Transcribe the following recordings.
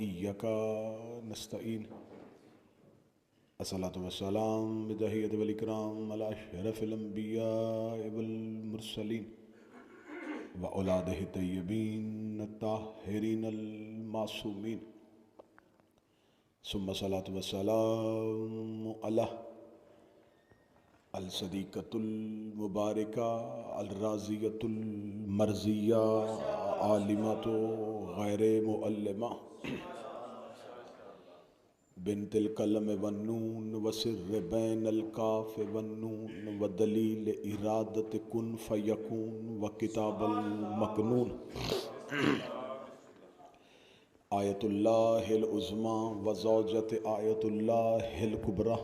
इय्याका नस्तईन। अस्सलातु वस्सलाम बितहिय्यति वल इकराम अला अशरफिल अंबिया वल मुरसलीन व औलादिहि तय्यबीन अत्ताहिरीन अल मासूमीन। सुम्मा सलातु वस्सलाम अला अल सदीक़तुल मुबारका अल राज़ियतुल मर्ज़िया आलिमतु गैरे मुअल्लिमा बिनतिल कलम वन्नून वसिर्र बैनल काफ वन्नून व दलील इरादत कुन फयकून व किताबल मकनून आयतुल्लाहिल उज़्मा व ज़ौजत आयतुल्लाहिल कुबरा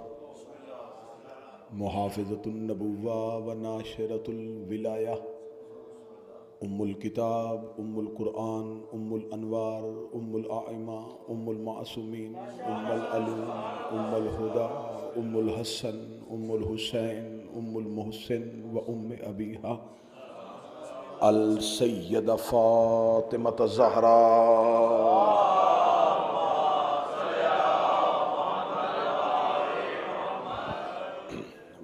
मुहाफ़िज़तुन नबुव्वा व नाशिरतुल विलाया उम्मुल किताब उम्मुल कुरआन उम्मुल अनवार उम्मुल आइमा उम्मुल मासूमीन उम्मुल अलूम उम्मुल हुदा उम्मुल हसन उम्मुल हुसैन उम्मुल मुहसिन व उम्मे अबीहा अल सय्यदा फ़ातिमा ज़हरा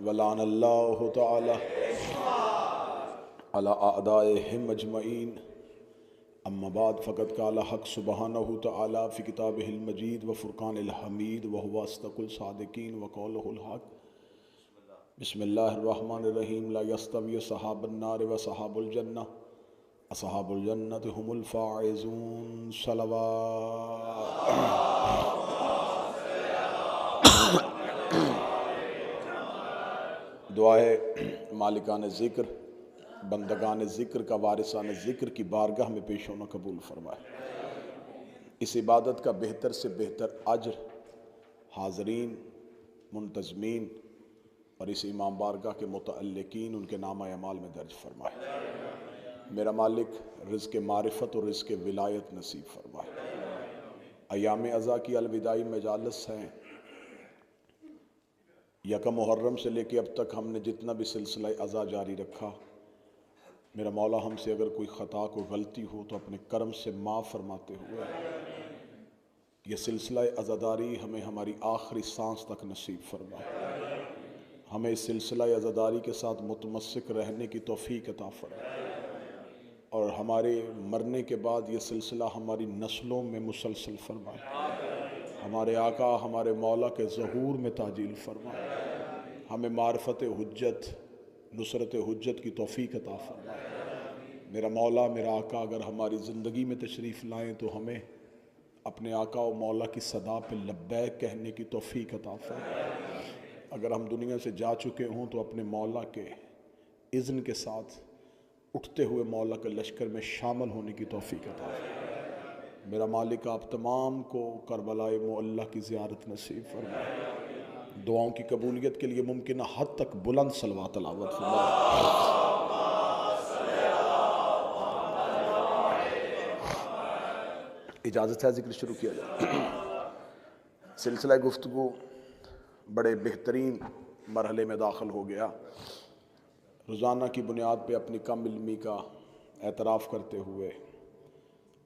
वलानल्लाहु तआला अला आदाइहिम अजमईन। अम्मा बाद फ़क़द क़ाला हक़ सुब्हानहु तआला फ़ी किताबिहिल मजीद व फ़ुरक़ानिल हमीद व हुवा अस्दक़ुल सादिक़ीन व क़ौलुहुल हक़। बिस्मिल्लाहिर रहमानिर रहीम। ला यस्तवी सहाबुन नार व सहाबुल जन्नह असहाबुल जन्नति हुमुल फ़ाइज़ून। सलवात। दुआए मालिकान ज़िक्र बंदगान ज़िक्र का वारिसान ज़िक्र की बारगाह में पेश होना कबूल फरमाए। इस इबादत का बेहतर से बेहतर अज्र हाज़रीन मुंतज़मीन और इस इमाम बारगाह के मुतअल्लिकीन उनके नामा अमाल में दर्ज फरमाए। मेरा मालिक रिज़्क़ मारिफत और रिज़्क़ विलायत नसीब फरमाए। अयाम अज़ा की अलविदाई मजालिस हैं। यकम मुहर्रम से लेकर अब तक हमने जितना भी सिलसिला अज़ा जारी रखा, मेरा मौला हमसे अगर कोई ख़ता कोई गलती हो तो अपने करम से माफ़ फरमाते हुए यह सिलसिला अज़ादारी हमें हमारी आखिरी सांस तक नसीब फरमाए। हमें इस सिलसिला अज़ादारी के साथ मुतमस्सिक रहने की तौफ़ीक़ अता फरमाए और हमारे मरने के बाद ये सिलसिला हमारी नस्लों में मुसलसल फरमाए। हमारे आका हमारे मौला के ज़हूर में ताजील फरमाए। हमें मारफत हुज्जत नुसरत हुज्जत की तौफ़ीक़ अता फरमाए। मेरा मौला मेरा आका अगर हमारी ज़िंदगी में तशरीफ़ लाएँ तो हमें अपने आका और मौला की सदा पे लब्बैक कहने की तौफ़ीक़ अता फरमाए। अगर हम दुनिया से जा चुके हों तो अपने मौला के इज़्न के साथ उठते हुए मौला के लश्कर में शामिल होने की तौफ़ीक़ अता फरमाए। मेरा मालिक आप तमाम को करबलाए मुअल्ला की ज़ियारत नसीब फरमाए। दुआओं की कबूलियत के लिए मुमकिन हद तक बुलंद सलवात तलावत फरमाए। इजाज़त है ज़िक्र शुरू किया जाए। सिलसिला गुफ्तगू बड़े बेहतरीन मरहले में दाखिल हो गया। रोज़ाना की बुनियाद पर अपनी कम इल्मी का एतराफ़ करते हुए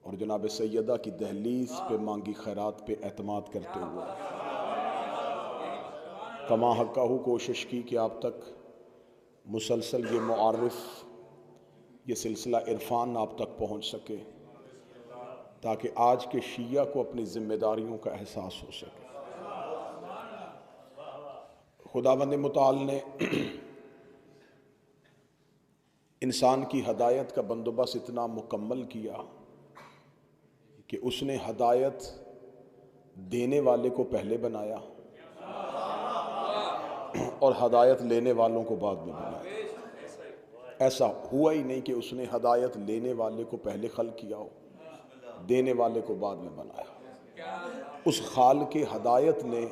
और जनाब सैयदा की दहलीज पे मांगी खैरात पे एतमाद करते हुए कमा हक़्क़हू कोशिश की कि आप तक मुसलसल ये मुआरिफ़ ये सिलसिला इरफ़ान आप तक पहुँच सके ताकि आज के शिया को अपनी ज़िम्मेदारियों का एहसास हो सके। खुदावंद मुताल ने इंसान की हदायत का बंदोबस्त इतना मुकम्मल किया कि उसने हदायत देने वाले को पहले बनाया और हदायत लेने वालों को बाद में बनाया। ऐसा हुआ ही नहीं कि उसने हदायत लेने वाले को पहले खल्क़ किया हो, देने वाले को बाद में बनाया। उस खाल के हदायत ने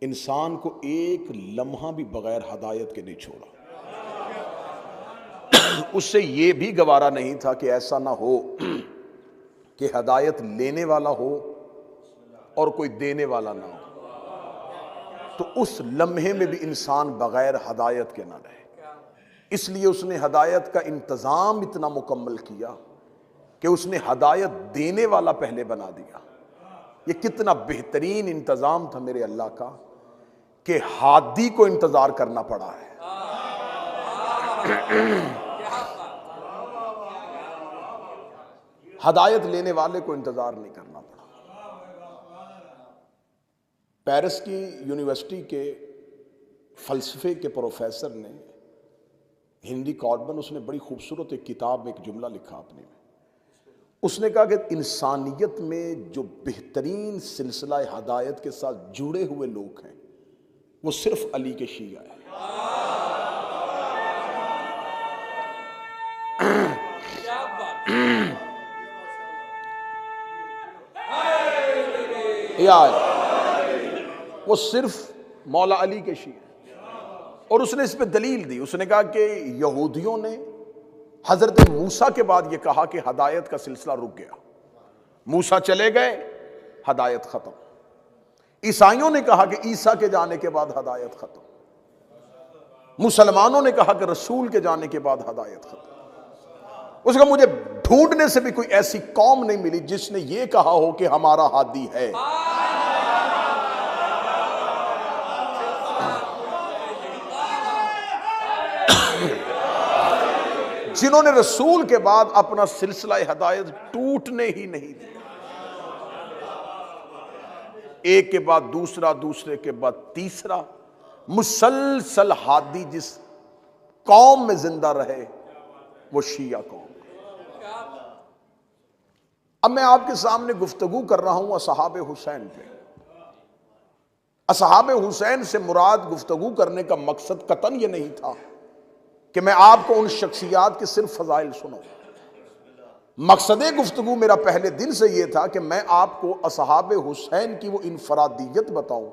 इंसान को एक लम्हा भी बगैर हदायत के नहीं छोड़ा। उससे ये भी गवारा नहीं था कि ऐसा ना हो कि हदायत लेने वाला हो और कोई देने वाला ना हो, तो उस लम्हे में भी इंसान बगैर हदायत के ना रहे। इसलिए उसने हदायत का इंतज़ाम इतना मुकम्मल किया कि उसने हदायत देने वाला पहले बना दिया ये कितना बेहतरीन इंतजाम था मेरे अल्लाह का कि हादी को इंतजार करना पड़ा है। हदायत लेने वाले को इंतजार नहीं करना पड़ा। पेरिस की यूनिवर्सिटी के फलसफे के प्रोफेसर ने, हिंदी कॉर्बन, उसने बड़ी खूबसूरत एक किताब में एक जुमला लिखा अपने में। उसने कहा कि इंसानियत में जो बेहतरीन सिलसिला हदायत के साथ जुड़े हुए लोग हैं वो सिर्फ अली के शिया है। वो सिर्फ मौला अली के शिया। और उसने इस पे दलील दी। उसने कहा कि यहूदियों ने हजरत मूसा के बाद यह कहा कि हदायत का सिलसिला रुक गया, मूसा चले गए, हदायत खत्म। ईसाइयों ने कहा कि ईसा के जाने के बाद हदायत खत्म। मुसलमानों ने कहा कि रसूल के जाने के बाद हदायत खत्म। उसका मुझे ढूंढने से भी कोई ऐसी कौम नहीं मिली जिसने यह कहा हो कि हमारा हादी है। जिन्होंने रसूल के बाद अपना सिलसिला हिदायत टूटने ही नहीं दिया। एक के बाद दूसरा, दूसरे के बाद तीसरा, मुसलसल हादी जिस कौम में जिंदा रहे वो शिया कौम। अब मैं आपके सामने गुफ्तगू कर रहा हूं असहाबे हुसैन पे। असहाबे हुसैन से मुराद गुफ्तगू करने का मकसद कतन ये नहीं था कि मैं आपको उन शख्सियात के सिर्फ फजाइल सुनो। मकसद गुफ्तगू मेरा पहले दिन से यह था कि मैं आपको असहाबे हुसैन की वो इनफरादियत बताऊं,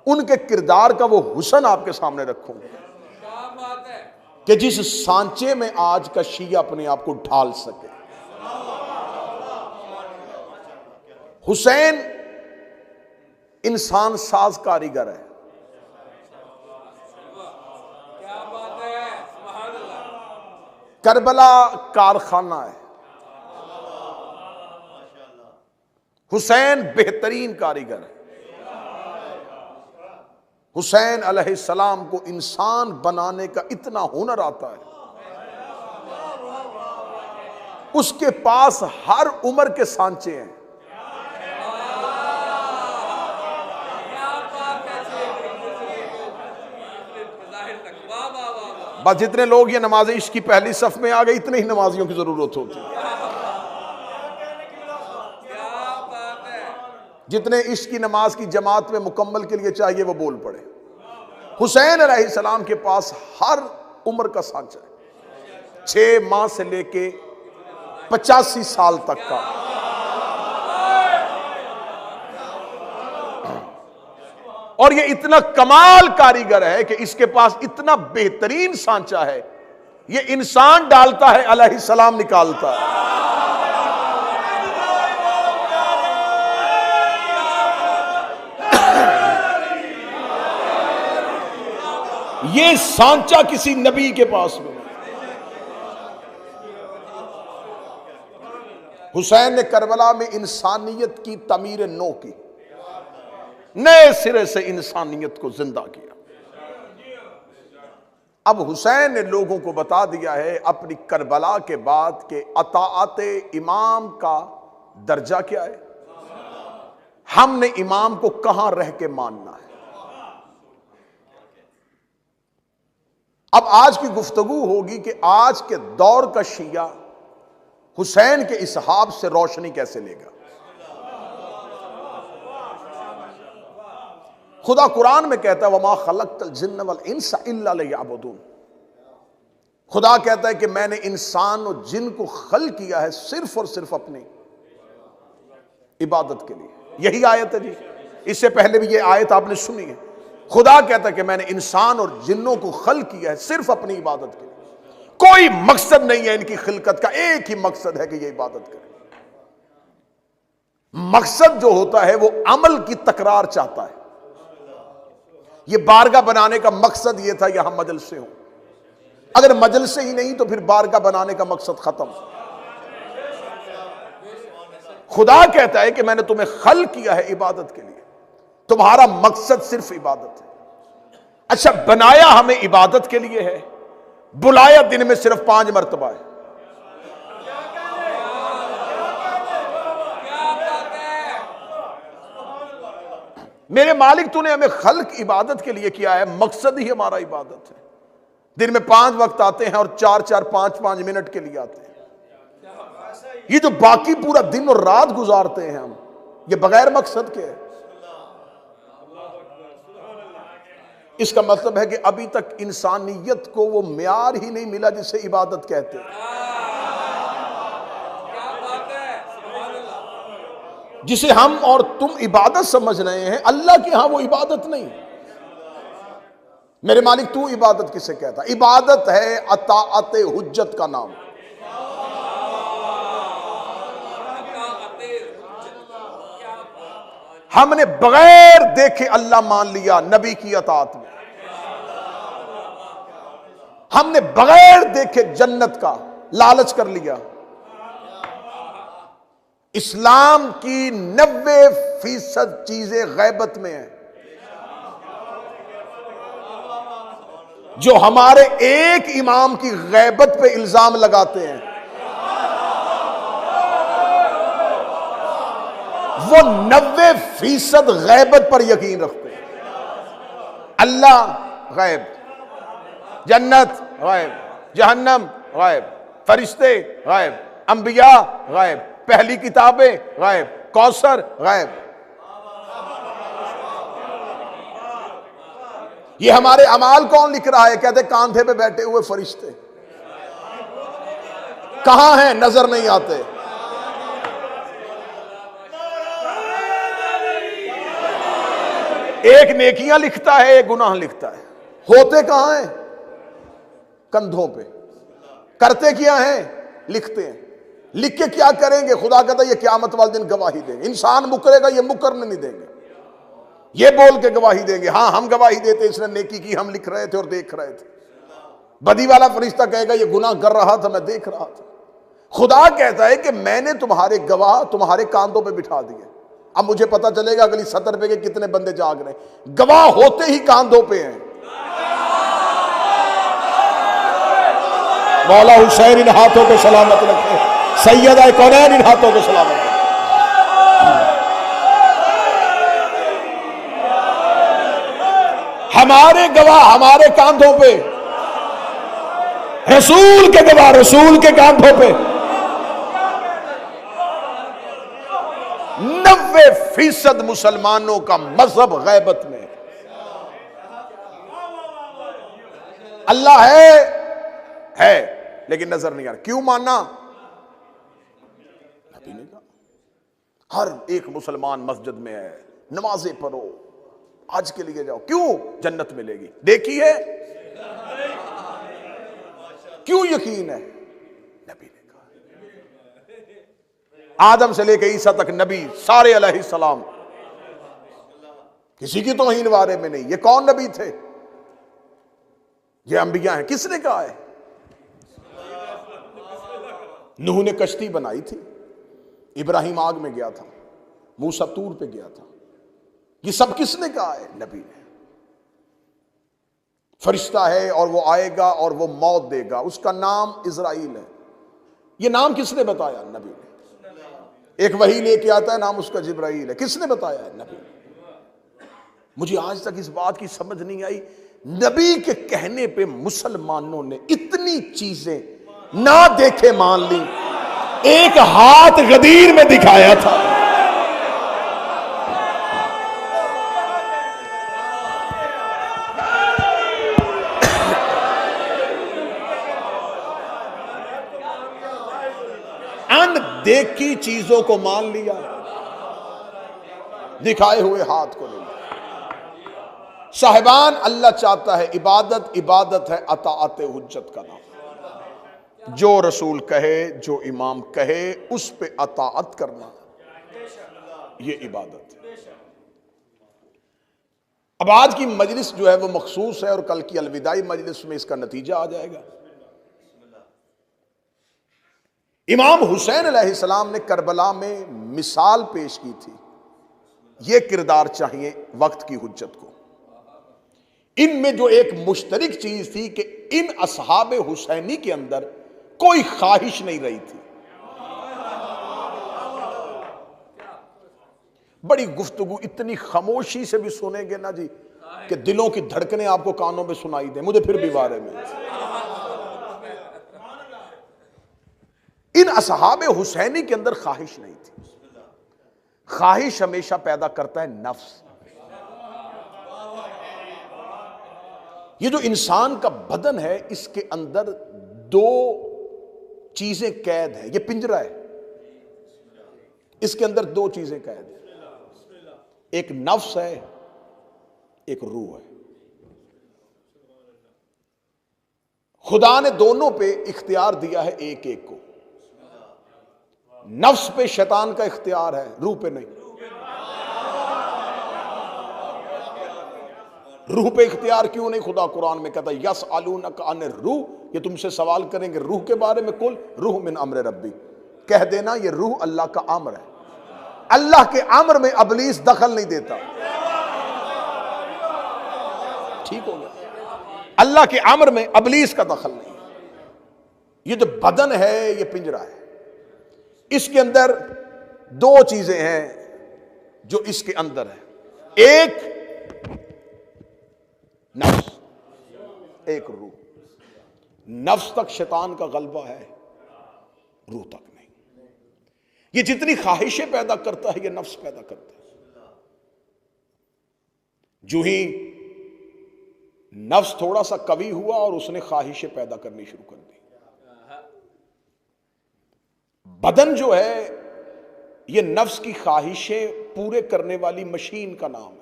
उनके किरदार का वो हुस्न आपके सामने रखूं कि जिस सांचे में आज का शिया अपने आप को ढाल सके। हुसैन इंसान साज कारीगर है। करबला कारखाना है। हुसैन बेहतरीन कारीगर है। हुसैन अलैहिस्सलाम को इंसान बनाने का इतना हुनर आता है, उसके पास हर उम्र के सांचे हैं। बस जितने लोग ये नमाज इश्क की पहली सफ में आ गए, इतने ही नमाजियों की जरूरत होती है। जितने इश्क की नमाज की जमात में मुकम्मल के लिए चाहिए वो बोल पड़े। हुसैन अलैहिस्सलाम के पास हर उम्र का सांचा है, 6 माह से लेके 85 साल तक का। और ये इतना कमाल कारीगर है कि इसके पास इतना बेहतरीन सांचा है, ये इंसान डालता है, अलैहिस्सलाम निकालता है। ये सांचा किसी नबी के पास में। हुसैन ने करबला में इंसानियत की तमीर नो की, नए सिरे से इंसानियत को जिंदा किया। अब हुसैन ने लोगों को बता दिया है अपनी करबला के बाद के अताअते इमाम का दर्जा क्या है, हमने इमाम को कहां रह के मानना है। अब आज की गुफ्तगू होगी कि आज के दौर का शिया हुसैन के इसहाब से रोशनी कैसे लेगा। खुदा कुरान में कहता है वमा खलक़्तल जिन्न वल इंसा इल्ला लियअबुदून। खुदा कहता है कि मैंने इंसान और जिन को खल किया है सिर्फ और सिर्फ अपनी इबादत के लिए। यही आयत है जी, इससे पहले भी ये आयत आपने सुनी है। खुदा कहता है कि मैंने इंसान और जिन्नों को खल किया है सिर्फ अपनी इबादत के लिए। कोई मकसद नहीं है इनकी खिलकत का, एक ही मकसद है कि ये इबादत करें। मकसद जो होता है वो अमल की तकरार चाहता है। ये बारगाह बनाने का मकसद ये था यहां मजलिसें हो, अगर मजलिसें ही नहीं तो फिर बारगाह बनाने का मकसद खत्म। खुदा कहता है कि मैंने तुम्हें खल किया है इबादत के लिए, तुम्हारा मकसद सिर्फ इबादत है। अच्छा, बनाया हमें इबादत के लिए है, बुलाया दिन में सिर्फ 5 मरतबा है। मेरे मालिक तूने हमें खल्क इबादत के लिए किया है, मकसद ही हमारा इबादत है। दिन में 5 वक्त आते हैं और 4-4, 5-5 मिनट के लिए आते हैं। ये जो बाकी पूरा दिन और रात गुजारते हैं हम, ये बगैर मकसद के है। इसका मतलब है कि अभी तक इंसानियत को वो म्यार ही नहीं मिला जिसे इबादत कहते हैं, जिसे हम और तुम इबादत समझ रहे हैं। अल्लाह के यहां वो इबादत नहीं। मेरे मालिक तू इबादत किसे कहता? इबादत है अताअत हुज्जत का नाम। हमने बगैर देखे अल्लाह मान लिया नबी की अताअत में, हमने बगैर देखे जन्नत का लालच कर लिया। इस्लाम की 90% चीजें गैबत में है। जो हमारे एक इमाम की गैबत पे इल्जाम लगाते हैं, वो 90% गैबत पर यकीन रखते हैं। अल्लाह गैब, जन्नत गैब, जहन्नम गैब, फरिश्ते गैब, अंबिया गैब, पहली किताबें गैब, कौसर गैब। ये हमारे अमाल कौन लिख रहा है? कहते कांधे पे बैठे हुए फरिश्ते। कहां हैं? नजर नहीं आते। एक नेकियां लिखता है, एक गुनाह लिखता है। होते कहां हैं? कंधों पे। करते क्या हैं? लिखते हैं। लिख के क्या करेंगे? खुदा कहता है ये क़यामत वाले दिन गवाही देंगे। इंसान मुकरेगा, ये मुकरने नहीं देंगे। ये बोल के गवाही देंगे, हाँ हम गवाही देते, इसने नेकी की, हम लिख रहे थे और देख रहे थे। बदी वाला फरिश्ता कहेगा ये गुनाह कर रहा था, मैं देख रहा था। खुदा कहता है कि मैंने तुम्हारे गवाह तुम्हारे कांधों पे बिठा दिए। अब मुझे पता चलेगा अगली सतर पे के कितने बंदे जाग रहे हैं। गवाह होते ही कांधों पे हैं। मौला हुसैन इन हाथों को सलामत रखे, सैयदा कौनैन इन हाथों को सलामत रखे। हमारे गवाह हमारे कांधों पे, रसूल के गवाह रसूल के कांधों पे। 90% मुसलमानों का मजहब गैबत में। अल्लाह है लेकिन नजर नहीं आ रहा। क्यों मानना? नबी ने कहा हर एक मुसलमान मस्जिद में है, नमाजें पढ़ो, आज के लिए जाओ। क्यों? जन्नत मिलेगी। देखी है? क्यों यकीन है? नबी ने कहा। आदम से लेकर ईसा तक नबी सारे अलैहिस्सलाम, किसी की तौहीन बारे में नहीं। ये कौन नबी थे? ये अंबिया हैं। किसने कहा है? नूह ने कश्ती बनाई थी, इब्राहिम आग में गया था, मूसा तूर पे गया था। ये सब किसने कहा है? नबी ने। फरिश्ता है और वो आएगा और वो मौत देगा, उसका नाम इज़राइल है। ये नाम किसने बताया? नबी ने। एक वही लेके आता है, नाम उसका जिब्राइल है। किसने बताया है? नबी ने। मुझे आज तक इस बात की समझ नहीं आई, नबी के कहने पे मुसलमानों ने इतनी चीजें ना देखे मान ली। एक हाथ गदीर में दिखाया था, अनदेखी चीजों को मान लिया, दिखाए हुए हाथ को नहीं। साहिबान, अल्लाह चाहता है इबादत, इबादत है अताअत हुज्जत का नाम। जो रसूल कहे, जो इमाम कहे, उस पे अताअत करना, ये इबादत है। अब आज की मजलिस जो है वो मखसूस है और कल की अलविदाई मजलिस में इसका नतीजा आ जाएगा। इमाम हुसैन अलैहिस्सलाम ने करबला में मिसाल पेश की थी। यह किरदार चाहिए वक्त की हुज्जत को। इनमें जो एक मुश्तरिक चीज थी कि इन असहाब हुसैनी के अंदर कोई ख्वाहिश नहीं रही थी। बड़ी गुफ्तगू इतनी खामोशी से भी सुनेंगे ना जी कि दिलों की धड़कनें आपको कानों में सुनाई दे, मुझे फिर भी बारे में। इन असहाब हुसैनी के अंदर ख्वाहिश नहीं थी। ख्वाहिश हमेशा पैदा करता है नफ्स। ये जो इंसान का बदन है, इसके अंदर दो चीजें कैद है। ये पिंजरा है, इसके अंदर दो चीजें कैद है। एक नफ्स है, एक रूह है। खुदा ने दोनों पे इख्तियार दिया है, एक एक को। नफ्स पे शैतान का इख्तियार है, रूह पे नहीं। रूह पे इख्तियार क्यों नहीं? खुदा कुरान में कहता है यस अलूनक अन रूह, ये तुमसे सवाल करेंगे रूह के बारे में। कुल रूह मिन अम्र रब्बी, कह देना ये रूह अल्लाह का अम्र है। अल्लाह के अम्र में इब्लीस दखल नहीं देता। ठीक हो गया? अल्लाह के अम्र में इब्लीस का दखल नहीं। ये जो बदन है ये पिंजरा है, इसके अंदर दो चीजें हैं जो इसके अंदर है। एक नफ्स, एक रूह। नफ्स तक शैतान का गलबा है, रूह तक नहीं। ये जितनी ख्वाहिशें पैदा करता है ये नफ्स पैदा करता है। जो ही नफ्स थोड़ा सा कवी हुआ और उसने ख्वाहिशें पैदा करनी शुरू कर दी। बदन जो है ये नफ्स की ख्वाहिशें पूरे करने वाली मशीन का नाम है।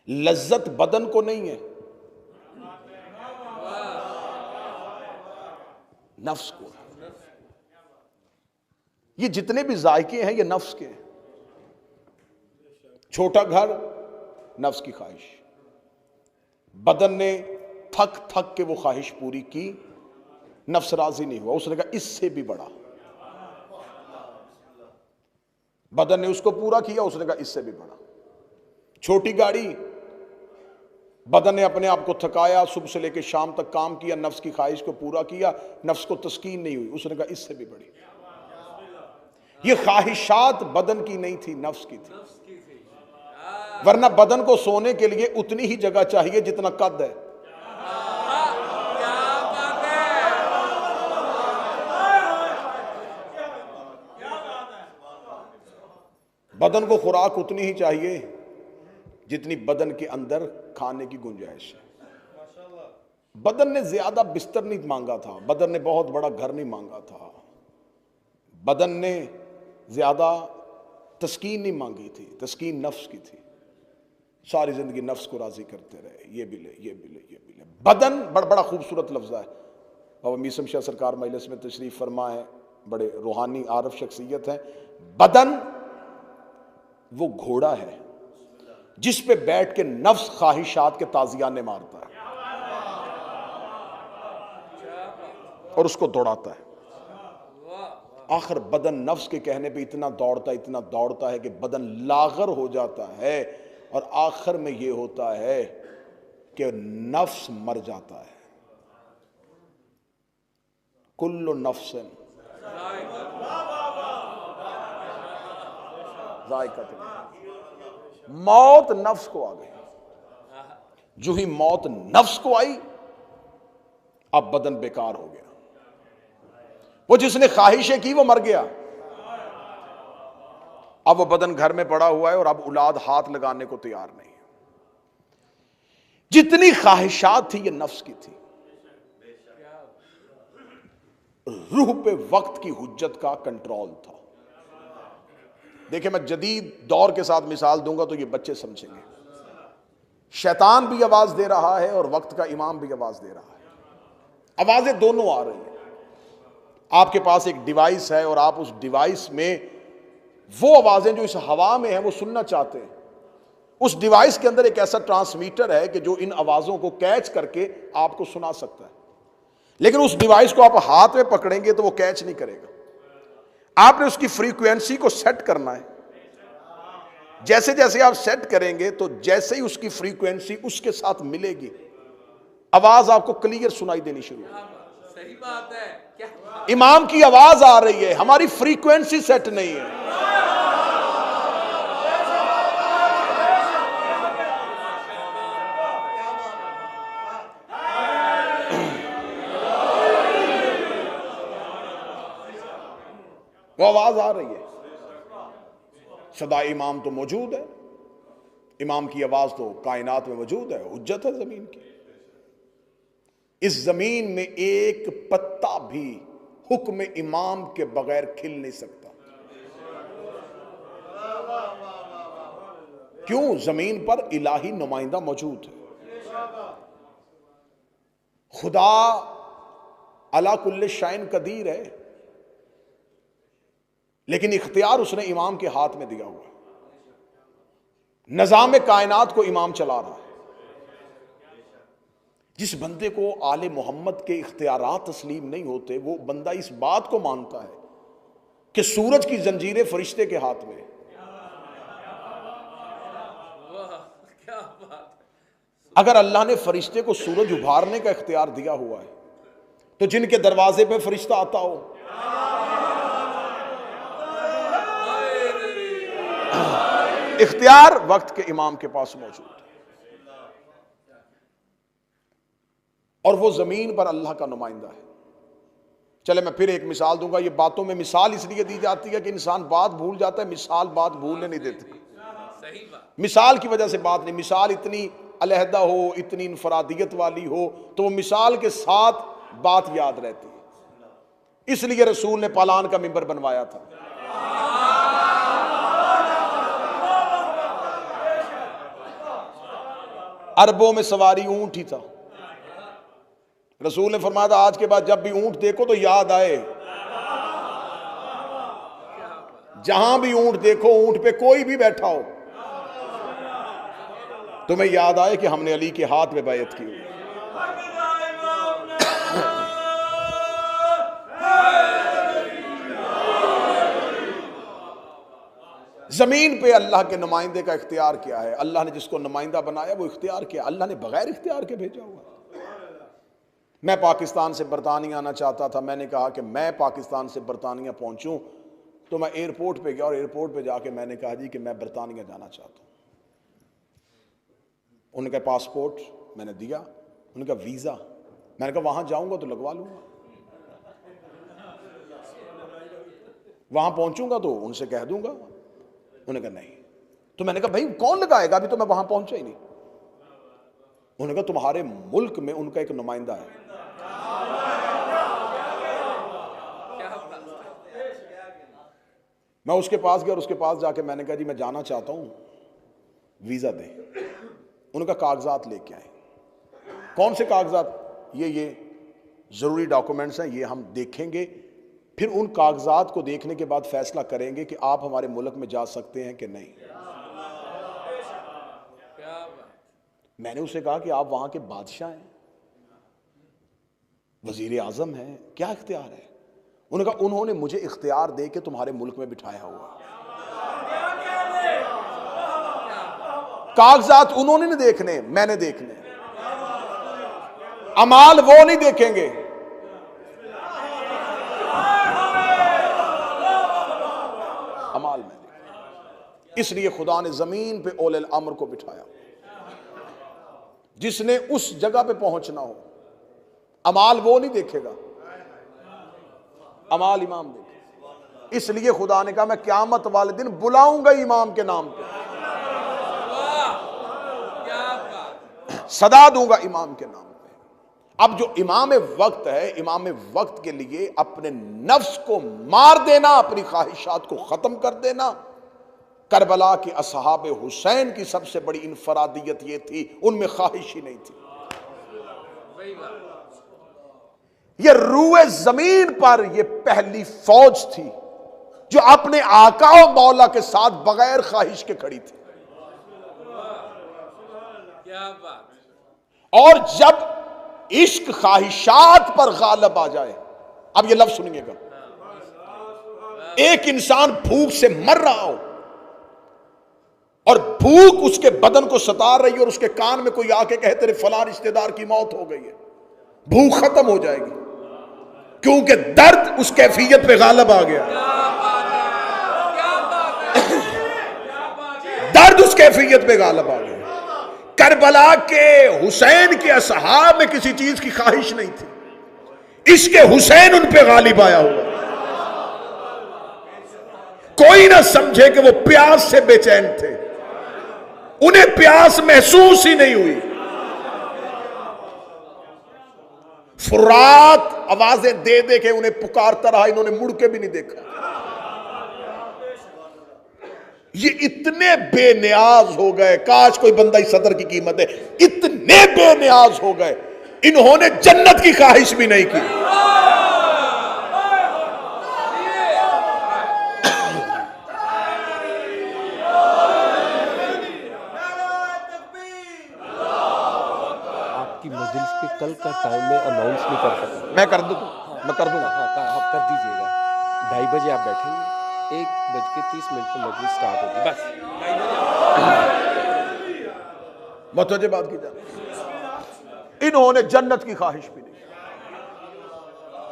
लज्जत बदन को नहीं है, नफ्स को है। ये जितने भी जायके हैं ये नफ्स के हैं। छोटा घर नफ्स की ख्वाहिश, बदन ने थक थक के वो ख्वाहिश पूरी की, नफ्स राजी नहीं हुआ, उसने कहा इससे भी बड़ा। बदन ने उसको पूरा किया, उसने कहा इससे भी बड़ा। छोटी गाड़ी, बदन ने अपने आप को थकाया, सुबह से लेकर शाम तक काम किया, नफ्स की ख्वाहिश को पूरा किया, नफ्स को तस्कीन नहीं हुई, उसने कहा इससे भी बड़ी। ये ख्वाहिशात बदन की नहीं थी, नफ्स की थी। वरना बदन को सोने के लिए उतनी ही जगह चाहिए जितना कद है। बदन को खुराक उतनी ही चाहिए जितनी बदन के अंदर खाने की गुंजाइश है। बदन ने ज्यादा बिस्तर नहीं मांगा था, बदन ने बहुत बड़ा घर नहीं मांगा था, बदन ने ज्यादा तस्कीन नहीं मांगी थी, तस्कीन नफ्स की थी। सारी जिंदगी नफ्स को राजी करते रहे, ये भी ले, ये भी ले, ये भी ले। बदन बड़ा खूबसूरत लफ्ज़ है। बाबा मीसम शाह सरकार मजलिस में तशरीफ फरमा है, बड़े रूहानी आरफ शख्सियत है। बदन वो घोड़ा है जिस पे बैठ के नफ्स ख्वाहिशात के ताजियाने मारता है और उसको दौड़ाता है। आखिर बदन नफ्स के कहने पे इतना दौड़ता है कि बदन लागर हो जाता है और आखिर में यह होता है कि नफ्स मर जाता है। कुल्लु नफ्सिन ज़ाइक़तुल मौत। मौत नफ्स को आ गई। जो ही मौत नफ्स को आई, अब बदन बेकार हो गया। वो जिसने ख्वाहिशें की वो मर गया। अब वो बदन घर में पड़ा हुआ है और अब औलाद हाथ लगाने को तैयार नहीं है। जितनी ख्वाहिशात थी ये नफ्स की थी। रूह पे वक्त की हुज्जत का कंट्रोल था। देखिए, मैं जदीद दौर के साथ मिसाल दूंगा तो ये बच्चे समझेंगे। शैतान भी आवाज दे रहा है और वक्त का इमाम भी आवाज दे रहा है। आवाजें दोनों आ रही हैं। आपके पास एक डिवाइस है और आप उस डिवाइस में वो आवाजें जो इस हवा में है वो सुनना चाहते हैं। उस डिवाइस के अंदर एक ऐसा ट्रांसमीटर है कि जो इन आवाजों को कैच करके आपको सुना सकता है। लेकिन उस डिवाइस को आप हाथ में पकड़ेंगे तो वो कैच नहीं करेगा। आपने उसकी फ्रीक्वेंसी को सेट करना है। जैसे जैसे आप सेट करेंगे तो जैसे ही उसकी फ्रीक्वेंसी उसके साथ मिलेगी, आवाज आपको क्लियर सुनाई देनी शुरू होगी। सही बात है। क्या इमाम की आवाज आ रही है, हमारी फ्रीक्वेंसी सेट नहीं है। वो आवाज आ रही है, सदा इमाम तो मौजूद है, इमाम की आवाज तो कायनात में मौजूद है, हुज्जत है जमीन की। इस जमीन में एक पत्ता भी हुक्म इमाम के बगैर खिल नहीं सकता। क्यों? जमीन पर इलाही नुमाइंदा मौजूद है। खुदा अला कुल्ले शाइन कदीर है, लेकिन इख्तियार उसने इमाम के हाथ में दिया हुआ है। निजाम कायनात को इमाम चला रहा है। जिस बंदे को आले मोहम्मद के इख्तियारात तस्लीम नहीं होते, वो बंदा इस बात को मानता है कि सूरज की जंजीरें फरिश्ते के हाथ में। क्या बात। अगर अल्लाह ने फरिश्ते को सूरज उभारने का इख्तियार दिया हुआ है, तो जिनके दरवाजे पे फरिश्ता आता हो, इख्तियार वक्त के इमाम के पास मौजूद है। और वो जमीन पर अल्लाह का नुमाइंदा है। चले मैं फिर एक मिसाल दूंगा। ये बातों में मिसाल इसलिए दी जाती है कि इंसान बात भूल जाता है, मिसाल बात भूलने नहीं देती। सही बात। मिसाल की वजह से बात नहीं, मिसाल इतनी अलहदा हो, इतनी इनफरादियत वाली हो, तो वो मिसाल के साथ बात याद रहती है। इसलिए रसूल ने पालान का मिंबर बनवाया था। अरबों में सवारी ऊंट ही था। रसूल ने फरमाया था, आज के बाद जब भी ऊंट देखो तो याद आए, जहां भी ऊंट देखो, ऊंट पे कोई भी बैठा हो, तुम्हें याद आए कि हमने अली के हाथ में बैयत की हुई। जमीन पे अल्लाह के नुमाइंदे का इख्तियार क्या है? अल्लाह ने जिसको नुमाइंदा बनाया वो इख्तियार किया। अल्लाह ने बगैर इख्तियार के भेजा हुआ। मैं पाकिस्तान से बरतानिया आना चाहता था। मैंने कहा कि मैं पाकिस्तान से बरतानिया पहुंचूं, तो मैं एयरपोर्ट पे गया और एयरपोर्ट पे जाके मैंने कहा जी कि मैं बरतानिया जाना चाहता हूं। उनका पासपोर्ट मैंने दिया, उनका वीज़ा, मैंने कहा वहां जाऊंगा तो लगवा लूंगा, वहां पहुंचूंगा तो उनसे कह दूंगा। उन्होंने कहा नहीं। तो मैंने कहा भाई कौन लगाएगा, अभी तो मैं वहां पहुंचा ही नहीं। उन्होंने कहा तुम्हारे मुल्क में उनका एक नुमाइंदा है। मैं उसके पास गया और उसके पास जाके मैंने कहा जी मैं जाना चाहता हूं, वीजा दे। उनका कागजात लेके आए। कौन से कागजात? ये जरूरी डॉक्यूमेंट्स हैं, ये हम देखेंगे, फिर उन कागजात को देखने के बाद फैसला करेंगे कि आप हमारे मुल्क में जा सकते हैं कि नहीं। मैंने उसे कहा कि आप वहां के बादशाह हैं, वजीर आजम हैं, क्या इख्तियार है? उन्होंने कहा उन्होंने मुझे इख्तियार दे के तुम्हारे मुल्क में बिठाया हुआ। कागजात उन्होंने नहीं देखने, मैंने देखने। अमाल वो नहीं देखेंगे। अमाल में देखेंगे। इसलिए खुदा ने जमीन पे ओले अमर को बिठाया। जिसने उस जगह पे पहुंचना हो, अमाल वो नहीं देखेगा, अमाल इमाम देखेगा। इसलिए खुदा ने कहा मैं क़यामत वाले दिन बुलाऊंगा इमाम के नाम पे, सदा दूंगा इमाम के नाम पे। अब जो इमाम वक्त है, इमाम वक्त के लिए अपने नफ्स को मार देना, अपनी ख्वाहिशात को खत्म कर देना। करबला के असहाब हुसैन की सबसे बड़ी इनफरादियत यह थी, उनमें ख्वाहिश ही नहीं थी। यह रूए जमीन पर यह पहली फौज थी जो अपने आका और मौला के साथ बगैर ख्वाहिश के खड़ी थी। क्या बात। और जब इश्क ख्वाहिशात पर गालिब आ जाए। अब ये लफ्ज सुनिएगा, एक इंसान भूख से मर रहा हो और भूख उसके बदन को सता रही है और उसके कान में कोई आके कहे तेरे फलां रिश्तेदार की मौत हो गई है, भूख खत्म हो जाएगी, क्योंकि दर्द उस कैफियत पे गालिब आ गया। दर्द उस कैफियत पे गालिब आ गया। करबला के हुसैन के असहाब में किसी चीज की ख्वाहिश नहीं थी, इसके हुसैन उन पे गालिब आया हुआ। कोई ना समझे कि वो प्यास से बेचैन थे, उन्हें प्यास महसूस ही नहीं हुई। फुरात आवाजें दे दे के उन्हें पुकारता रहा, इन्होंने मुड़ के भी नहीं देखा। ये इतने बेनियाज हो गए, काश कोई बंदा इस सदर की कीमत है, इतने बेनियाज हो गए, इन्होंने जन्नत की ख्वाहिश भी नहीं की। आपकी मजलिस के कल का टाइम में अनाउंस नहीं कर सकता। मैं कर दूं, मैं कर दूंगा। हाँ, आप कर दीजिएगा। 2:30 बजे आप बैठेंगे, 1:30 पर मजलिस स्टार्ट होगी। बस मुझे बात की जाए, इन्होंने जन्नत की ख्वाहिश भी नहीं।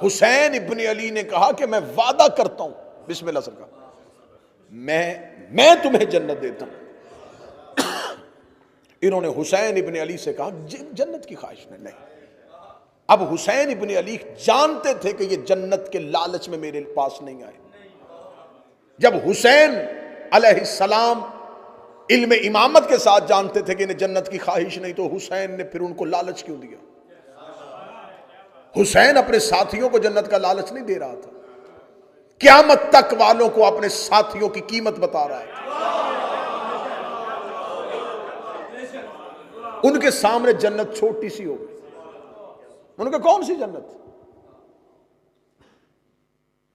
हुसैन इब्न अली ने कहा कि मैं वादा करता हूं, बिस्मिल्लाह सरकार, मैं तुम्हें जन्नत देता हूं। इन्होंने हुसैन इब्न अली से कहा जन्नत की ख्वाहिश में नहीं। अब हुसैन इब्न अली जानते थे कि ये जन्नत के लालच में मेरे पास नहीं आए। जब हुसैन अलैहिस्सलाम इल्म इमामत के साथ जानते थे कि इन्हें जन्नत की ख्वाहिश नहीं, तो हुसैन ने फिर उनको लालच क्यों दिया? हुसैन अपने साथियों को जन्नत का लालच नहीं दे रहा था, क़यामत तक वालों को अपने साथियों की कीमत बता रहा था। उनके सामने जन्नत छोटी सी हो गई। उनके कौन सी जन्नत?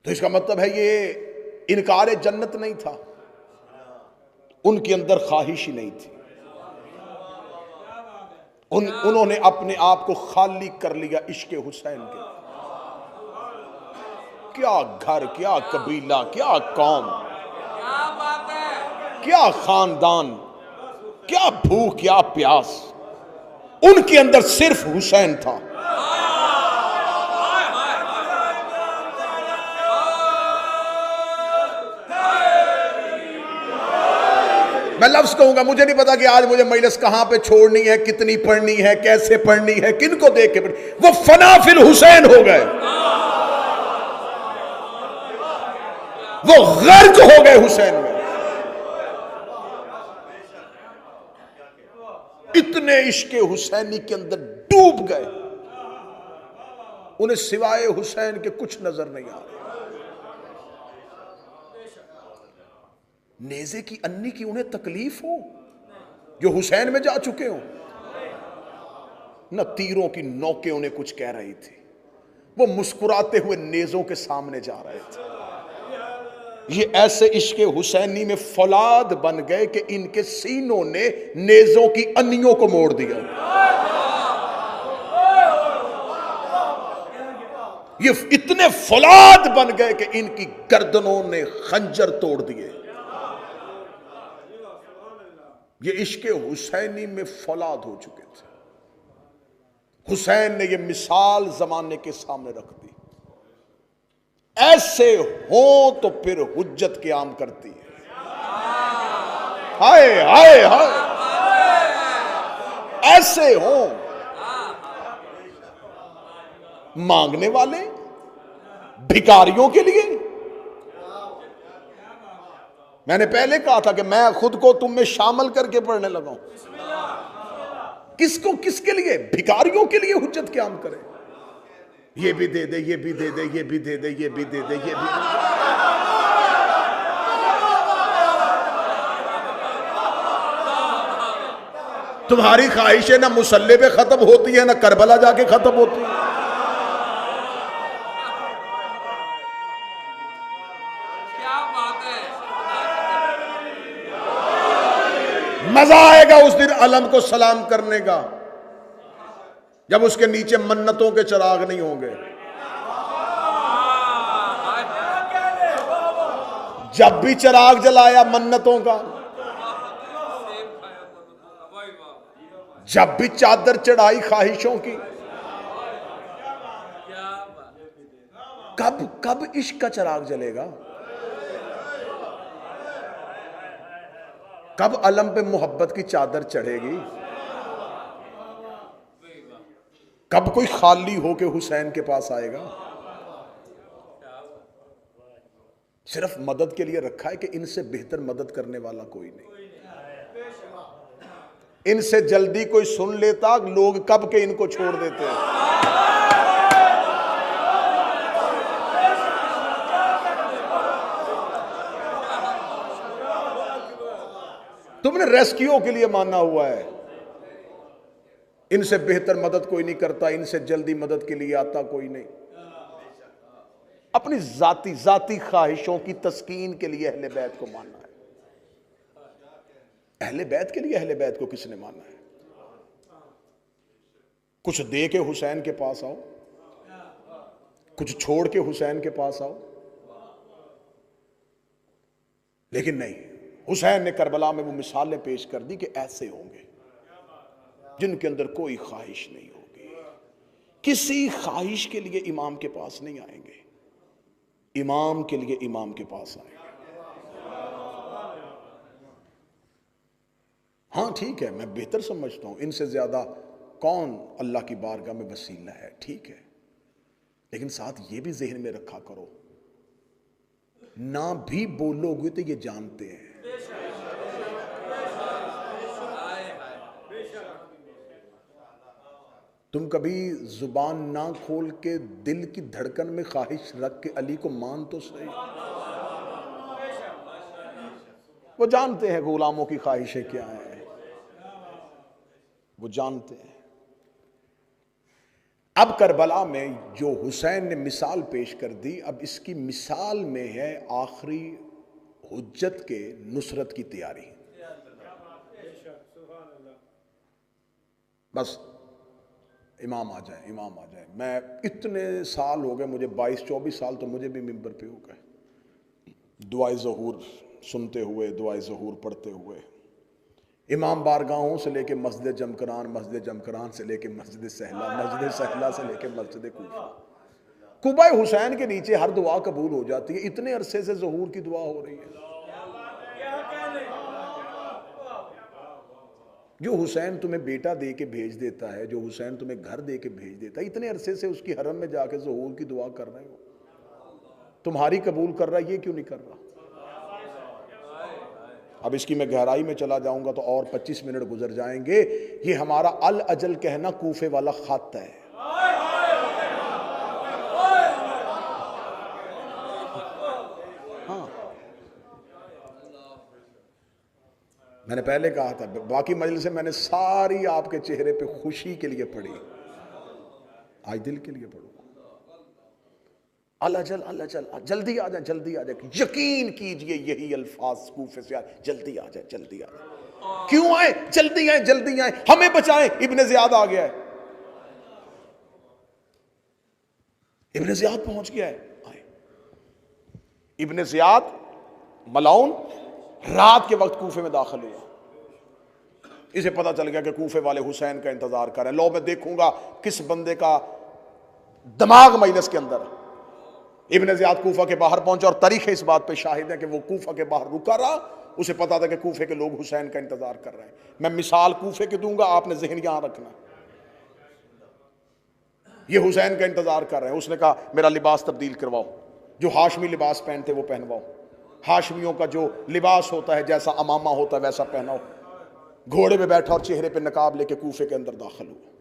तो इसका मतलब है ये इनकार जन्नत नहीं था, उनके अंदर ख्वाहिश ही नहीं थी। उन्होंने अपने आप को खाली कर लिया इश्क हुसैन के। क्या घर, क्या कबीला, क्या कौम, क्या बात है, क्या खानदान, क्या भूख, क्या प्यास, उनके अंदर सिर्फ हुसैन था। मैं लफ्ज कहूंगा, मुझे नहीं पता कि आज मुझे मजलिस कहां पे छोड़नी है, कितनी पढ़नी है, कैसे पढ़नी है, किनको देख के पढ़नी। वो फना फिल हुसैन हो गए, वो गर्क हो गए हुसैन में। इतने इश्क हुसैनी के अंदर डूब गए, उन्हें सिवाय हुसैन के कुछ नजर नहीं आ रहा। नेज़े की अन्नी की उन्हें तकलीफ हो जो हुसैन में जा चुके हो, न तीरों की नोकें उन्हें कुछ कह रही थी, वो मुस्कुराते हुए नेज़ों के सामने जा रहे थे। ये ऐसे इश्क हुसैनी में फौलाद बन गए कि इनके सीनों ने नेज़ों की अन्नियों को मोड़ दिया। ये इतने फौलाद बन गए कि इनकी गर्दनों ने खंजर तोड़ दिए। ये इश्क हुसैनी में फौलाद हो चुके थे। हुसैन ने ये मिसाल जमाने के सामने रख दी। ऐसे हो तो फिर हुज्जत क़याम करती है। हाय हाय हाय, ऐसे हो मांगने वाले भिखारियों के लिए। मैंने पहले कहा था कि मैं खुद को तुम में शामिल करके पढ़ने लगा हूं। किसको, किसके लिए? भिखारियों के लिए हुज्जत क़याम करे। ये भी दे दे, ये भी दे दे, ये भी दे दे, ये भी दे दे, ये भी दे दे। तुम्हारी ख्वाहिशें ना मुसल्ले पे खत्म होती है, ना करबला जाके खत्म होती है। क्या बात है। मजा आएगा उस दिन अलम को सलाम करने का। जब उसके नीचे मन्नतों के चिराग नहीं होंगे, जब भी चिराग जलाया मन्नतों का, जब भी चादर चढ़ाई ख्वाहिशों की, कब कब इश्क का चिराग जलेगा? कब अलम पे मोहब्बत की चादर चढ़ेगी? कब कोई खाली होके हुसैन के पास आएगा? सिर्फ मदद के लिए रखा है कि इनसे बेहतर मदद करने वाला कोई नहीं। इनसे जल्दी कोई सुन लेता, लोग कब के इनको छोड़ देते हैं। तुमने रेस्क्यू के लिए माना हुआ है, इनसे बेहतर मदद कोई नहीं करता, इनसे जल्दी मदद के लिए आता कोई नहीं। अपनी जाती ख्वाहिशों की तस्कीन के लिए अहले बैत को मानना है। अहले बैत के लिए अहले बैत को किसने माना है? कुछ दे के हुसैन के पास आओ, कुछ छोड़ के हुसैन के पास आओ, लेकिन नहीं, हुसैन ने करबला में वो मिसालें पेश कर दी कि ऐसे होंगे जिनके अंदर कोई ख्वाहिश नहीं होगी, किसी ख्वाहिश के लिए इमाम के पास नहीं आएंगे, इमाम के लिए इमाम के पास आएंगे। हाँ ठीक है, मैं बेहतर समझता हूं, इनसे ज्यादा कौन अल्लाह की बारगाह में वसीला है, ठीक है, लेकिन साथ ये भी जहन में रखा करो, ना भी बोलोगे तो ये जानते हैं। तुम कभी जुबान ना खोल के दिल की धड़कन में ख्वाहिश रख के अली को मान तो सही। वो जानते हैं गुलामों की ख्वाहिशें क्या हैं, वो जानते हैं। अब करबला में जो हुसैन ने मिसाल पेश कर दी, अब इसकी मिसाल में है आखिरी हुज्जत के नुसरत की तैयारी। बस इमाम आ जाए, इमाम आ जाए। मैं इतने साल हो गए मुझे, 22-24 साल तो मुझे भी मिंबर पे हो गए, दुआए ज़हूर सुनते हुए, दुआए ज़हूर पढ़ते हुए, इमाम बारगाहों से लेके मस्जिद जमकरान, मस्जिद जमकरान से लेके मस्जिद सहला, मस्जिद सहला से लेके मस्जिद कूफा। कुबा हुसैन के नीचे हर दुआ कबूल हो जाती है। इतने अरसे से ज़हूर की दुआ हो रही है। जो हुसैन तुम्हें बेटा दे के भेज देता है, जो हुसैन तुम्हें घर दे के भेज देता है, इतने अरसे से उसकी हरम में जाके ज़हूर की दुआ कर रहे हो, तुम्हारी कबूल कर रहा है, ये क्यों नहीं कर रहा? अब इसकी मैं गहराई में चला जाऊंगा तो और 25 मिनट गुजर जाएंगे। ये हमारा अल अजल कहना कूफे वाला खत है। हाँ, मैंने पहले कहा था, बाकी मजलिस मैंने सारी आपके चेहरे पे खुशी के लिए पढ़ी, आज दिल के लिए पढ़ूंगा। अल-अजल, अल-अजल, जल्दी आ जाए, जल्दी आ जाए। यकीन कीजिए यही अल्फाज कूफे से आए, जल्दी आ जाए, जल्दी आ जाए। क्यों आए? जल्दी आए, जल्दी आए, हमें बचाएं। इब्ने ज़ियाद आ गया है, इब्ने ज़ियाद पहुंच गया है। आए इब्ने ज़ियाद मलाउन रात के वक्त कूफे में दाखिल हुआ। इसे पता चल गया कि कूफे वाले हुसैन का इंतजार कर रहे हैं। लो मैं देखूंगा किस बंदे का दिमाग मजलिस के अंदर। इब्ने ज़ियाद कूफा के बाहर पहुंचा और तारीख इस बात पे शाहिद है कि वो कूफा के बाहर रुका रहा। उसे पता था कि कूफे के लोग हुसैन का इंतजार कर रहे हैं। मैं मिसाल कूफे की दूंगा, आपने ज़हन यहां रखना। ये हुसैन का इंतजार कर रहे हैं। उसने कहा मेरा लिबास तब्दील करवाओ, जो हाशमी लिबास पहनते वो पहनवाओ, हाशमियों का जो लिबास होता है, जैसा अमामा होता है वैसा पहनाओ। घोड़े पे बैठा और चेहरे पे नकाब लेके कूफे के अंदर दाखिल हुआ।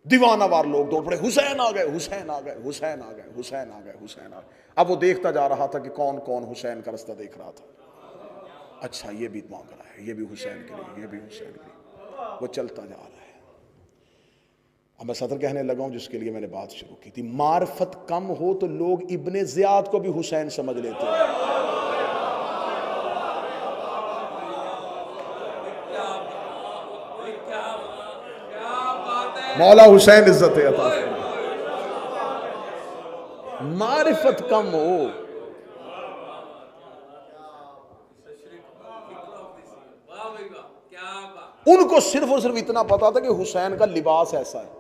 दीवानावार लोग दौड़ पड़े, हुसैन आ गए, हुसैन आ गए, हुसैन आ गए, हुसैन आ गए, हुसैन आ गए। अब वो देखता जा रहा था कि कौन कौन हुसैन का रास्ता देख रहा था। अच्छा ये भी मांग रहा है, ये भी हुसैन के लिए, ये भी हुसैन के लिए। वो चलता जा रहा है। अब मैं सदर कहने लगा हूं जिसके लिए मैंने बात शुरू की थी। मार्फत कम हो तो लोग इब्ने ज़ियाद को भी हुसैन समझ लेते हैं। क्या बात है। मौला हुसैन इज्जत अता फरमा। मारिफत कम हो, वाह भाई वाह, क्या बात। उनको सिर्फ और सिर्फ इतना पता था कि हुसैन का लिबास ऐसा है।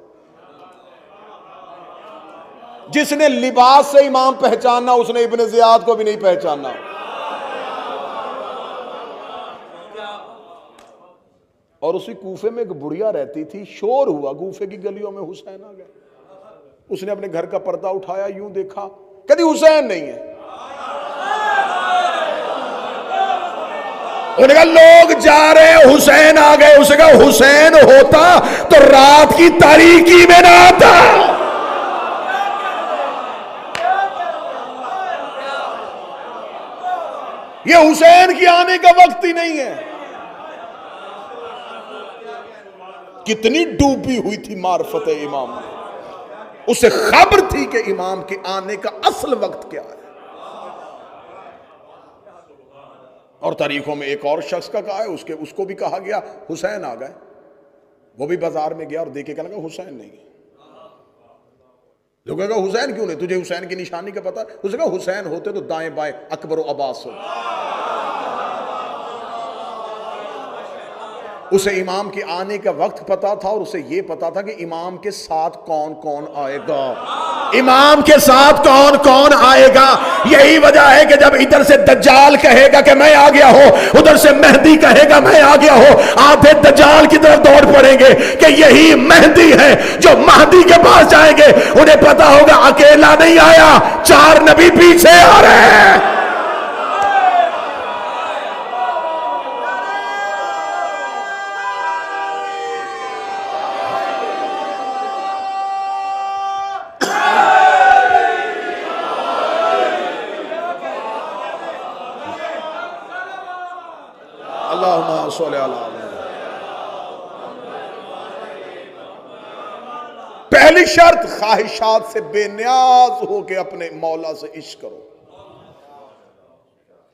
जिसने लिबास से इमाम पहचाना उसने इब्ने जियाद को भी नहीं पहचाना। और उसी कूफे में एक बुढ़िया रहती थी, शोर हुआ कूफे की गलियों में, हुसैन आ गए। उसने अपने घर का पर्दा उठाया, यूं देखा, कहती हुसैन नहीं है। उन्होंने कहा लोग जा रहे हैं, हुसैन आ गए। उसने कहा हुसैन होता तो रात की तारीकी में ना आता। ये हुसैन की आने का वक्त ही नहीं है। कितनी डूबी हुई थी मार्फत इमाम में, उसे खबर थी कि इमाम के आने का असल वक्त क्या है। और तारीखों में एक और शख्स का कहा है, उसको भी कहा गया हुसैन आ गए। वो भी बाजार में गया और देखे, कहने लगा हुसैन नहीं है। लोग कहेगा हुसैन क्यों नहीं, तुझे हुसैन की निशानी का पता? उसने कहा हुसैन होते तो दाएं बाएं अकबर और अब्बास हो। उसे इमाम के आने का वक्त पता था और उसे यह पता था कि इमाम के साथ कौन कौन आएगा, इमाम के साथ कौन कौन आएगा। यही वजह है कि जब इधर से दज्जाल कहेगा कि मैं आ गया हूं, उधर से मेहदी कहेगा मैं आ गया हूं, आधे दज्जाल की तरफ दौड़ पड़ेंगे कि यही मेहदी है। जो महदी के पास जाएंगे उन्हें पता होगा अकेला नहीं आया, 4 नबी पीछे आ रहे हैं। पहली शर्त, ख्वाहिशात से बेनियाज हो के अपने मौला से इश्क करो।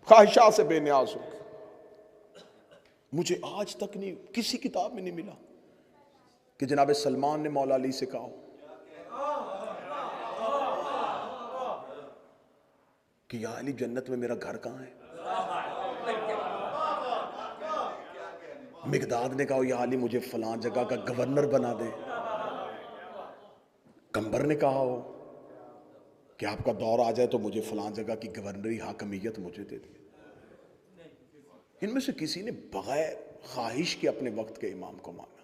ख्वाहिशात से बेनियाज हो। मुझे आज तक नहीं किसी किताब में नहीं मिला कि जनाब सलमान ने मौला अली से कहा हो कि या अली जन्नत में मेरा घर कहां है। मिकदाद ने कहा या अली मुझे फलां जगह का गवर्नर बना दे। कंबर ने कहा हो कि आपका दौर आ जाए तो मुझे फलां जगह की गवर्नरी हाकमियत मुझे दे दे। इनमें से किसी ने बगैर ख्वाहिश के अपने वक्त के इमाम को माना।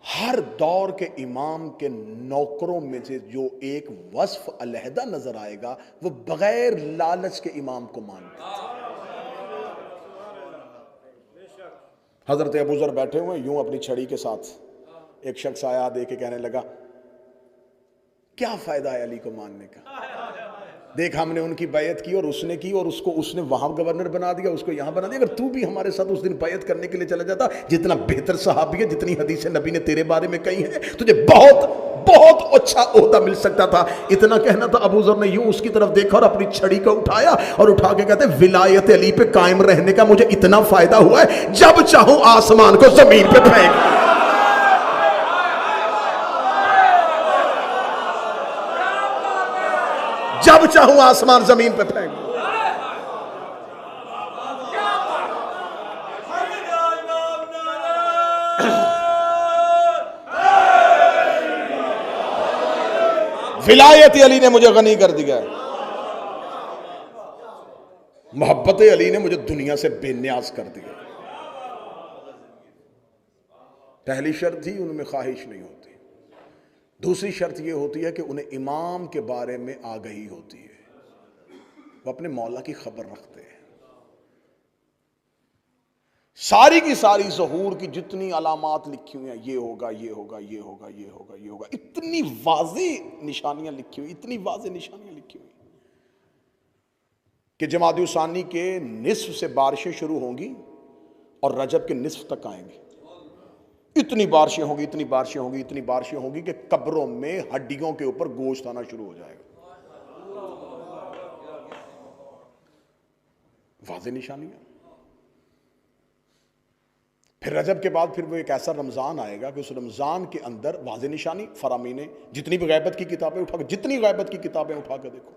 हर दौर के इमाम के नौकरों में से जो एक वस्फ अलहदा नजर आएगा वो बगैर लालच के इमाम को मानते। हजरत अबू ज़र बैठे हुए यूं अपनी छड़ी के साथ, एक शख्स आया देखे, कहने लगा क्या फायदा है अली को मानने का, देख हमने उनकी बैयत की और उसने की और उसने वहां गवर्नर बना दिया, उसको यहां बना दिया। अगर तू भी हमारे साथ उस दिन बैयत करने के लिए चला जाता, जितना बेहतर सहाबी है, जितनी हदीसें नबी ने तेरे बारे में कही हैं, तुझे बहुत बहुत अच्छा ओहदा मिल सकता था। इतना कहना था, अबू ज़र ने यूं उसकी तरफ देखा और अपनी छड़ी को उठाया और उठा के कहते विलायत अली पे कायम रहने का मुझे इतना फायदा हुआ है, जब चाहूं आसमान को जमीन पे फेंक। जब चाहूं आसमान जमीन पे फेंक। विलायत अली ने मुझे गनी कर दिया है, मोहब्बत अली ने मुझे दुनिया से बेनियाज कर दिया। पहली शर्त थी उनमें ख्वाहिश नहीं होती। दूसरी शर्त यह होती है कि उन्हें इमाम के बारे में आगही होती है, वो अपने मौला की खबर रखते हैं। सारी की सारी ज़हूर की जितनी अलामात लिखी हुई हैं, ये होगा ये होगा ये होगा ये होगा ये होगा, इतनी वाज़ेह निशानियां लिखी हुई, इतनी वाज़ेह निशानियां लिखी हुई कि जमादी सानी के निस्फ से बारिशें शुरू होंगी और रजब के निस्फ तक आएंगी। इतनी बारिशें होंगी, इतनी बारिशें होंगी, इतनी बारिशें होंगी कि कब्रों में हड्डियों के ऊपर गोश्त आना शुरू हो जाएगा। वाज़ेह निशानियां। फिर रजब के बाद फिर वो एक ऐसा रमज़ान आएगा कि उस रमज़ान के अंदर वाज़े निशानी फरामीने, जितनी भी गैबत की किताबें उठा के, जितनी गैबत की किताबें उठा के देखो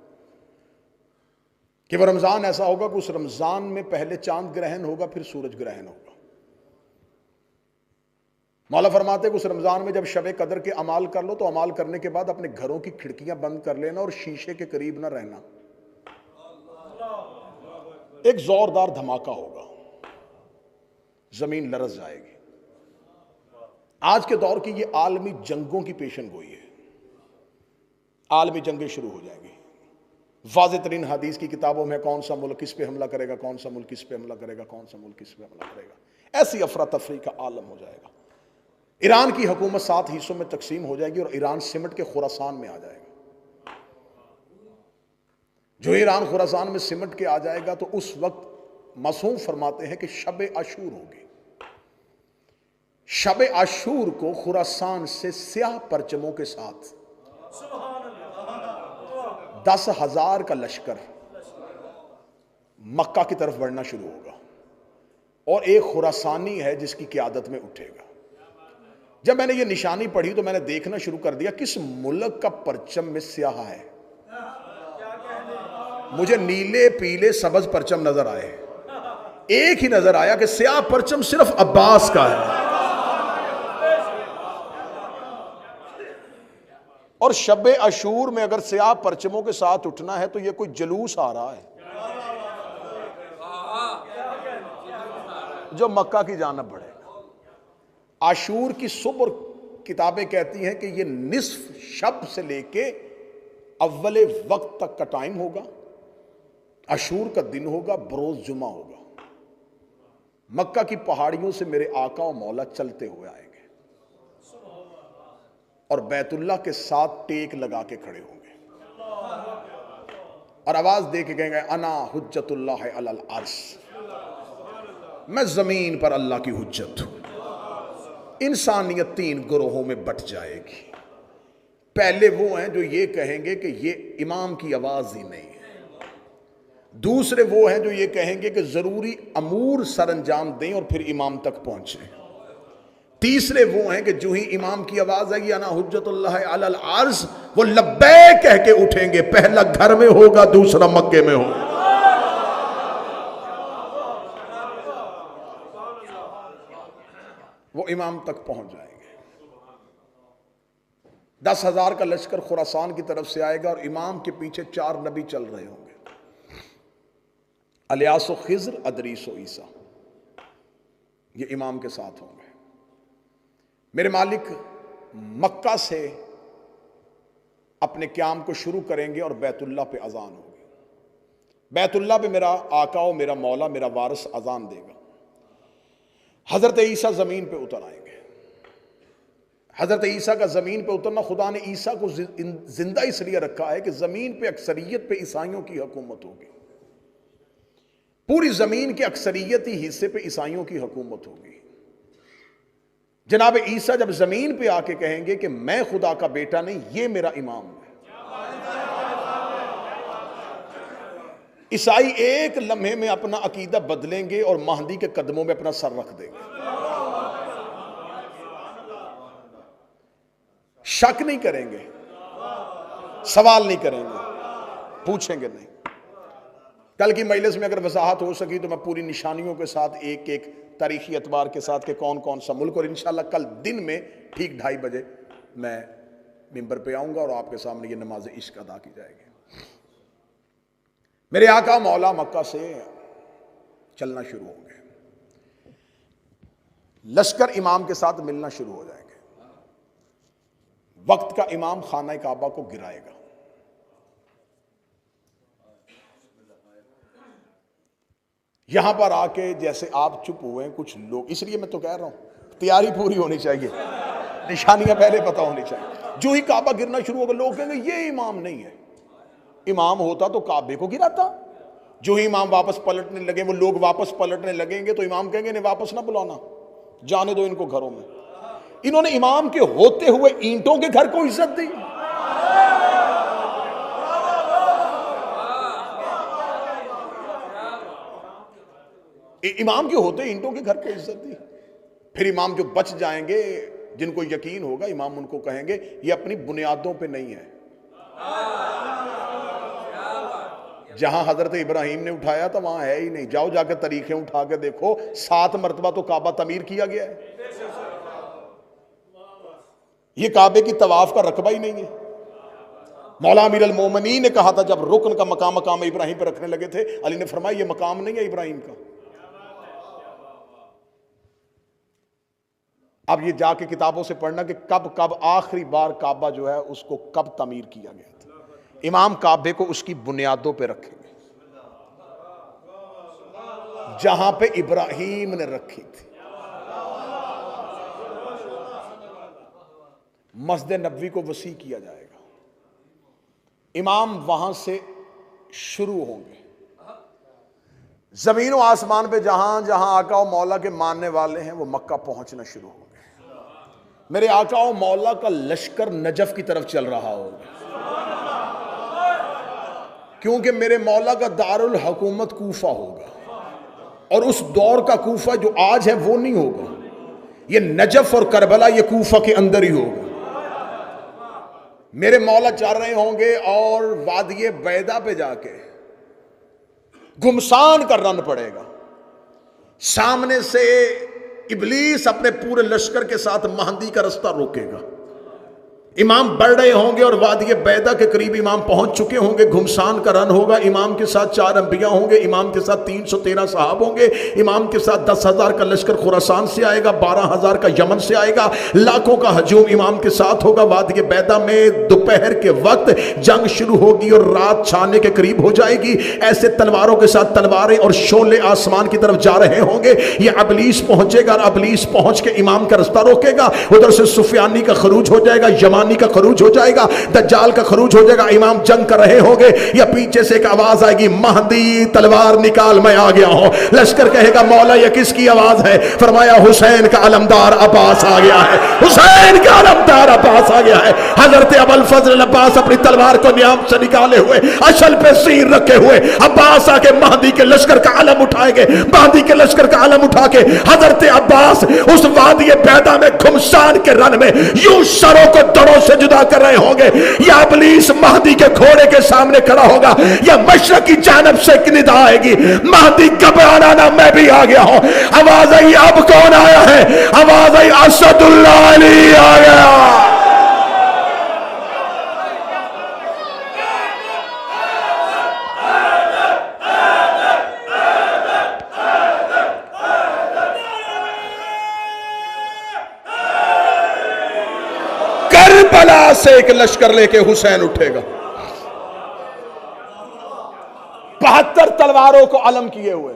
कि वो रमज़ान ऐसा होगा कि उस रमज़ान में पहले चांद ग्रहण होगा, फिर सूरज ग्रहण होगा। मौला फरमाते कि उस रमज़ान में जब शब कदर के अमाल कर लो तो अमाल करने के बाद अपने घरों की खिड़कियां बंद कर लेना और शीशे के करीब ना रहना। एक जोरदार धमाका होगा, जमीन लरज जाएगी। आज के दौर की ये आलमी जंगों की पेशन गोई है। आलमी जंगें शुरू हो जाएंगी। वाज़ेह तरीन हदीस की किताबों में कौन सा मुल्क किस पे हमला करेगा, कौन सा मुल्क किस पे हमला करेगा, कौन सा मुल्क किस पे हमला करेगा, ऐसी अफरा तफरी का आलम हो जाएगा। ईरान की हुकूमत 7 हिस्सों में तकसीम हो जाएगी और ईरान सिमट के खुरासान में आ जाएगा। जो ईरान खुरासान में सिमट के आ जाएगा तो उस वक्त मासूम फरमाते हैं कि शब आशूर होगी। शब आशूर को खुरासान से स्याह परचमों के साथ 10,000 का लश्कर मक्का की तरफ बढ़ना शुरू होगा और एक खुरासानी है जिसकी क़यादत में उठेगा। जब मैंने ये निशानी पढ़ी तो मैंने देखना शुरू कर दिया किस मुल्क का परचम में स्याह है। मुझे नीले पीले सबज परचम नजर आए, एक ही नजर आया कि स्याह परचम सिर्फ अब्बास का है। और शब अशूर में अगर स्याह परचमों के साथ उठना है तो ये कोई जलूस आ रहा है जो मक्का की जानब बढ़ेगा। आशूर की सुबह किताबें कहती हैं कि ये निस्फ शब से लेके अव्वले वक्त तक का टाइम होगा। आशूर का दिन होगा, बरोज जुमा होगा। मक्का की पहाड़ियों से मेरे आका और मौला चलते हुए आएंगे और बैतुल्लाह के साथ टेक लगा के खड़े होंगे और आवाज दे के कहेंगे अना हुज्जतुल्लाह अलल अर्श, मैं जमीन पर अल्लाह की हुज्जत हूं। इंसानियत 3 ग्रोहों में बट जाएगी। पहले वो हैं जो ये कहेंगे कि ये इमाम की आवाज ही नहीं है। दूसरे वो हैं जो ये कहेंगे कि जरूरी अमूर सरंजाम दें और फिर इमाम तक पहुंचे। तीसरे वो हैं कि जो ही इमाम की आवाज आएगी अना हुज्जतुल्लाह अलल अर्श, वो लब्बैक कह के उठेंगे। पहला घर में होगा, दूसरा मक्के में होगा। वो इमाम तक पहुंच जाएंगे। 10,000 का लश्कर खुरासान की तरफ से आएगा और इमाम के पीछे 4 नबी चल रहे होंगे, इलियास, खिज़्र, अदरीस और ईसा। ये इमाम के साथ होंगे। मेरे मालिक मक्का से अपने क़याम को शुरू करेंगे और बैतुल्लाह पे अजान होगी। बैतुल्लाह पे मेरा आका और मेरा मौला, मेरा वारिस अजान देगा। हजरत ईसा जमीन पे उतर आएंगे। हजरत ईसा का जमीन पे उतरना, खुदा ने ईसा को जिंदा इसलिए रखा है कि जमीन पे अक्सरियत पे ईसाइयों की हुकूमत होगी। पूरी जमीन के अक्सरियती हिस्से पे ईसाइयों की हुकूमत होगी। जनाब ईसा जब जमीन पे आके कहेंगे कि मैं खुदा का बेटा नहीं, ये मेरा इमाम है, ईसाई एक लम्हे में अपना अकीदा बदलेंगे और महदी के कदमों में अपना सर रख देंगे। शक नहीं करेंगे, सवाल नहीं करेंगे, पूछेंगे नहीं। कल की मजलिस में अगर वजाहत हो सकी तो मैं पूरी निशानियों के साथ एक एक तारीखी एतबार के साथ के कौन कौन सा मुल्क, और इंशाल्लाह कल दिन में ठीक 2:30 बजे मैं मिंबर पे आऊंगा और आपके सामने ये नमाज इश्क अदा की जाएगी। मेरे आका मौला मक्का से चलना शुरू होंगे। लश्कर इमाम के साथ मिलना शुरू हो जाएंगे। वक्त का इमाम खाना काबा को गिराएगा। यहां पर आके जैसे आप चुप हुए हैं कुछ लोग, इसलिए मैं तो कह रहा हूं तैयारी पूरी होनी चाहिए, निशानियां पहले पता होनी चाहिए। जो ही काबा गिरना शुरू होगा लोग कहेंगे ये इमाम नहीं है। इमाम होता तो काबे को गिराता। जो ही इमाम वापस पलटने लगे, वो लोग वापस पलटने लगेंगे तो इमाम कहेंगे इन्हें वापस ना बुलाना, जाने दो इनको घरों में। इन्होंने इमाम के होते हुए ईंटों के घर को इज्जत दी। इमाम के होते ईंटों के घर को इज्जत दी। फिर इमाम जो बच जाएंगे, जिनको यकीन होगा, इमाम उनको कहेंगे ये अपनी बुनियादों पे नहीं है। जहां हजरत इब्राहिम ने उठाया था वहां है ही नहीं, जाओ जाकर तरीके उठा के देखो, 7 मरतबा तो काबा तमीर किया गया है। ये काबे की तवाफ का रकबा ही नहीं है। मौला अमीर अल मोमिनीन ने कहा था जब रुकन का मकाम इब्राहिम पर रखने लगे थे, अली ने फरमाया ये मकाम नहीं है इब्राहिम का। अब ये जाके किताबों से पढ़ना कि कब आखिरी बार काबा जो है उसको कब तमीर किया गया था। इमाम काबे को उसकी बुनियादों पे रखेंगे जहां पे इब्राहिम ने रखी थी। मस्जिद नबवी को वसी किया जाएगा, इमाम वहां से शुरू होंगे। जमीन और आसमान पे जहां जहां आका और मौला के मानने वाले हैं वो मक्का पहुंचना शुरू होंगे। मेरे आका और मौला का लश्कर नजफ की तरफ चल रहा होगा, क्योंकि मेरे मौला का दारुल हुकूमत कूफा होगा और उस दौर का कूफा जो आज है वो नहीं होगा। ये नजफ और करबला ये कूफा के अंदर ही होगा। मेरे मौला चल रहे होंगे और वादिये बैदा पे जाके घुमसान का रन पड़ेगा। सामने से इब्लीस अपने पूरे लश्कर के साथ महदी का रास्ता रोकेगा। इमाम बढ़ रहे होंगे और वादिये बैदा के करीब इमाम पहुंच चुके होंगे। घुमसान का रन होगा। इमाम के साथ 4 अंबिया होंगे, इमाम के साथ 313 साहब होंगे, इमाम के साथ 10,000 का लश्कर खुरासान से आएगा, 12,000 का यमन से आएगा, लाखों का हजूम इमाम के साथ होगा। वादिये बैदा में दोपहर के वक्त जंग शुरू होगी और रात छाने के करीब हो जाएगी। ऐसे तलवारों के साथ तलवारें और शोले आसमान की तरफ जा रहे होंगे। ये अबलीस पहुंचेगा और अबलीस पहुंच के इमाम का रास्ता रोकेगा। उधर से सुफियानी का खरूज हो जाएगा, यमानी का खरूज हो जाएगा, दज्जाल का खरूज हो जाएगा। इमाम जंग कर रहे होंगे या पीछे से एक आवाज आएगी, महदी तलवार निकाल मैं आ गया हूं। लश्कर कहेगा मौला ये किसकी आवाज है? फरमाया हुसैन का अलमदार अब्बास आ गया है, हुसैन का अलमदार अब्बास आ गया है। हजरत अबुल फजल अब्बास अपनी तलवार को नियाम से निकाले हुए अशल पे सीर रखे हुए अब्बास आके महदी के लश्कर का अलम उठाएंगे। महदी के लश्कर का अलम उठा के हजरत अब्बास उस वादिये बैदा में घुमसान के रन में यूं सरों को दड़ों से जुदा कर रहे होंगे। या इब्लीस महदी के घोड़े के सामने खड़ा होगा या मशरक की जानब से एक निदा आएगी, महदी घबराना ना मैं भी आ गया हूं। आवाज आई अब कौन आया है? आवाज आई असदुल्लाह अली आ गया। करबला से एक लश्कर लेके हुसैन उठेगा, 72 तलवारों को अलम किए हुए,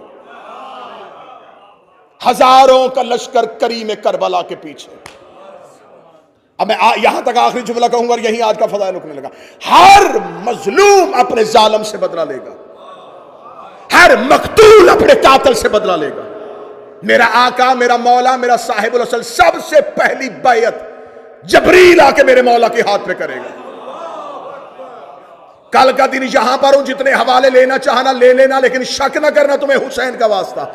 हजारों का लश्कर करीम करबला के पीछे। अब मैं यहां तक आखिरी जुमला कहूंगा और यहीं आज का फजाइल रुकने लगा। हर मजलूम अपने जालिम से बदला लेगा, हर मकतूल अपने कातिल से बदला लेगा। मेरा आका, मेरा मौला, मेरा साहिबुल असल सबसे पहली बैयत जबरील आके मेरे मौला के हाथ पे करेगा। कल का दिन यहां पर हूं, जितने हवाले लेना चाहना ले लेना, लेकिन शक ना करना तुम्हें हुसैन का वास्ता।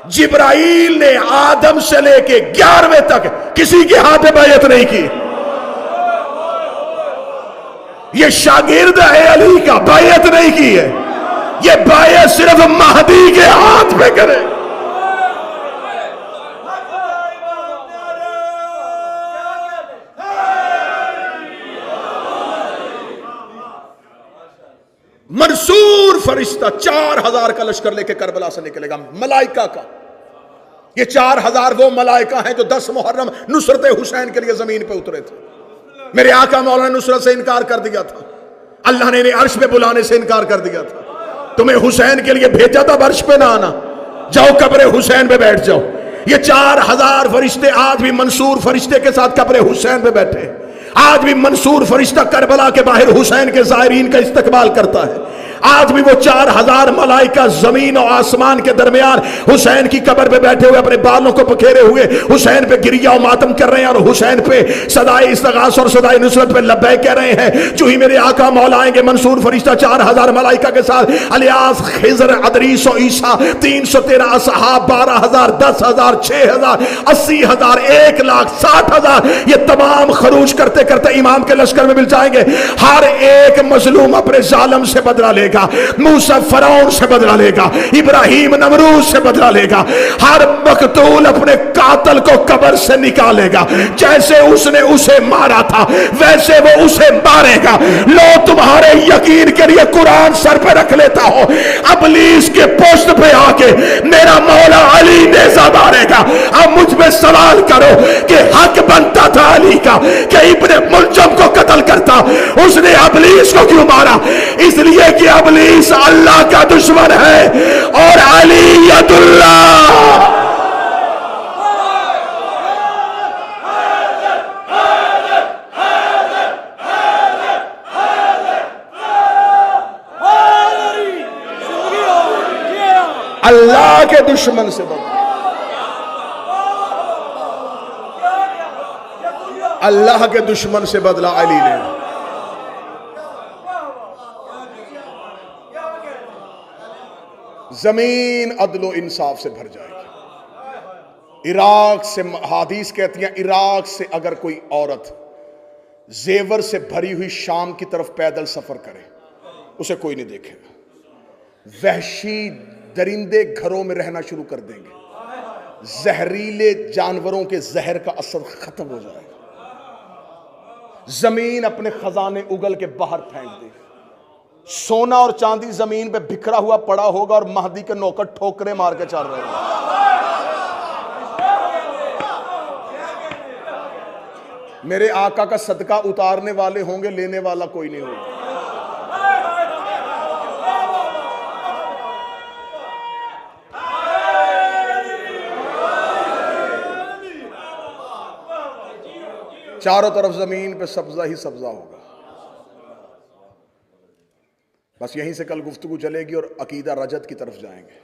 जिब्राइल ने आदम से लेके 11वें तक किसी के हाथ पे बैयत नहीं की। ये शागिर्द है अली का, बैयत नहीं की है। ये बैयत सिर्फ महदी के हाथ पे करे। मंसूर फरिश्ता 4000 का लश्कर लेके करबला से निकलेगा, मलाइका का। ये 4000 वो मलाइका हैं जो 10 मुहर्रम नुसरत हुसैन के लिए जमीन पे उतरे थे। मेरे आका मौला ने नुसरत से इनकार कर दिया था, अल्लाह ने इन्हें अर्श पे बुलाने से इनकार कर दिया था। तुम्हें हुसैन के लिए भेजा था, अर्श पे ना आना, जाओ कब्र हुसैन पे बैठ जाओ। ये 4000 फरिश्ते आज भी मंसूर फरिश्ते के साथ कब्र हुसैन पे बैठे। आज भी मंसूर फरिश्ता करबला के बाहर हुसैन के ज़ायरीन का इस्तकबाल करता है। आज भी वो 4000 मलाइका जमीन और आसमान के दरमियान हुसैन की कब्र पे बैठे हुए अपने बालों को पखेरे हुए हुसैन पे गिरिया और मातम कर रहे हैं और हुसैन पे सदाए इस्तगास और सदाए नुसरत पे लब्बैक कह रहे हैं। जो ही मेरे आका मौला आएंगे मंसूर फरिश्ता 4000 मलाइका के साथ, अलियास, खिजर, अदरीस और ईसा, 313 असहाब, 12000, 10000, 6000, 80000, 1,60,000, ये तमाम खरूज करते करते इमाम के लश्कर में मिल जाएंगे। हर एक मजलूम अपने जालम से बदला लेगा, मूसा फरौन से बदला लेगा, इब्राहिम नमरूद से बदला लेगा। हर मकतूल अपने कातल को कब्र से निकालेगा। जैसे उसने उसे मारा था वैसे वो उसे मारेगा। लो तुम्हारे यकीन के लिए कुरान सर पे रख लेता हो, अबलीस के पोस्ट पे आके मेरा मौला अली नेज़ा मारेगा। अब मुझ पे सवाल करो कि हक बनता था अली का कि इब्ने मुलजम को कत्ल करता, उसने अबलीस को क्यों मारा? इसलिए कि अबलीस अल्लाह का दुश्मन है और अली यदुल्लाह। अल्लाह के दुश्मन से बदला, अल्लाह के दुश्मन से बदला अली ने। जमीन अदलो इंसाफ से भर जाएगी। इराक से, हादीस कहती हैं, इराक से अगर कोई औरत जेवर से भरी हुई शाम की तरफ पैदल सफर करे उसे कोई नहीं देखेगा। वहशी दरिंदे घरों में रहना शुरू कर देंगे। जहरीले जानवरों के जहर का असर खत्म हो जाएगा। जमीन अपने खजाने उगल के बाहर फेंक देगी। सोना और चांदी जमीन पे बिखरा हुआ पड़ा होगा और महदी के नौकर ठोकरे मार के चल रहे हैं। मेरे आका का सदका उतारने वाले होंगे, लेने वाला कोई नहीं होगा। चारों तरफ जमीन पे सब्जा ही सब्जा होगा। बस यहीं से कल गुफ्तगू चलेगी और अकीदा रजत की तरफ जाएंगे।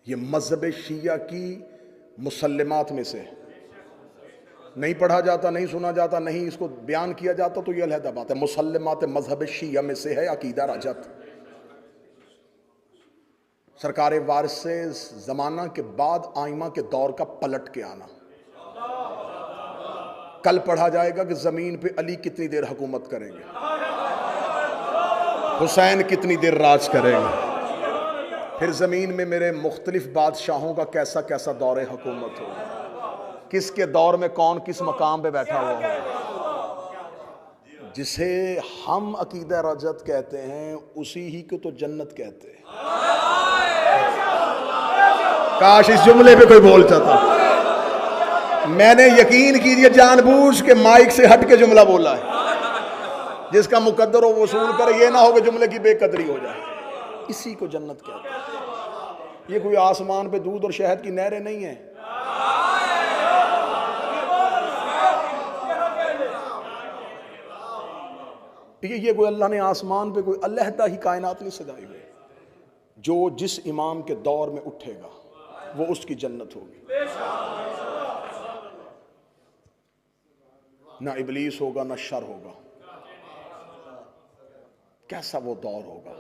ये मजहब शिया की मुसल्लमात में से नहीं पढ़ा जाता, नहीं सुना जाता, नहीं इसको बयान किया जाता, तो ये अलहदा बात है। मुसल्लमात मजहब शिया में से है अकीदा रजत। सरकार वारिस से जमाना के बाद आइमा के दौर का पलट के आना। कल पढ़ा जाएगा कि जमीन पे अली कितनी देर हुकूमत करेंगे, हुसैन कितनी देर राज करेंगे, फिर जमीन में मेरे मुख्तलिफ बादशाहों का कैसा कैसा दौर हुकूमत होगा, किसके दौर में कौन किस मकाम पे बैठा हुआ होगा। जिसे हम अकीदा रजत कहते हैं उसी ही को तो जन्नत कहते हैं। काश इस जुमले पे कोई बोल जाता। मैंने यकीन कीजिए जानबूझ के माइक से हट के जुमला बोला है। जिसका मुकद्दर हो वसूल करे, ये ना हो कि जुमले की बेकदरी हो जाए। इसी को जन्नत कहते हैं। ये कोई आसमान पे दूध और शहद की नहरें नहीं है। ये कोई अल्लाह ने आसमान पे कोई अलहदा ही कायनात नहीं सजाई हुई। जो जिस इमाम के दौर में उठेगा वो उसकी जन्नत होगी। ना इबलीस होगा ना शर होगा। कैसा वो दौर होगा।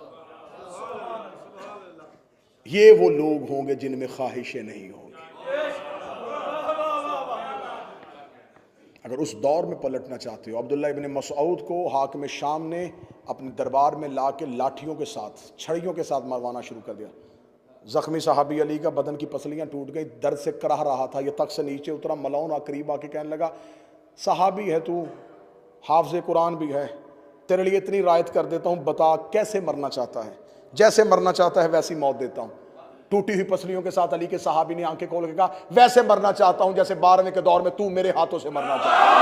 ये वो लोग होंगे जिनमें ख्वाहिशें नहीं होंगी। अगर उस दौर में पलटना चाहते हो, अब्दुल्ला इब्न मसऊद को हाकिम शाम ने अपने दरबार में ला के लाठियों के साथ, छड़ियों के साथ मरवाना शुरू कर दिया। जख्मी साहबी अली का बदन की पसलियां टूट गई, दर्द से कराह रहा था। ये तक से नीचे उतरा, मलौन करीब आके कहने लगा, सहाबी है तू, हाफिज़ कुरान भी है, तेरे लिए इतनी रायत कर देता हूँ, बता कैसे मरना चाहता है। जैसे मरना चाहता है वैसी मौत देता हूँ। टूटी हुई पसलियों के साथ अली के सहाबी ने आंखें खोल के कहा, वैसे मरना चाहता हूँ जैसे 12वें के दौर में तू मेरे हाथों से मरना चाहता।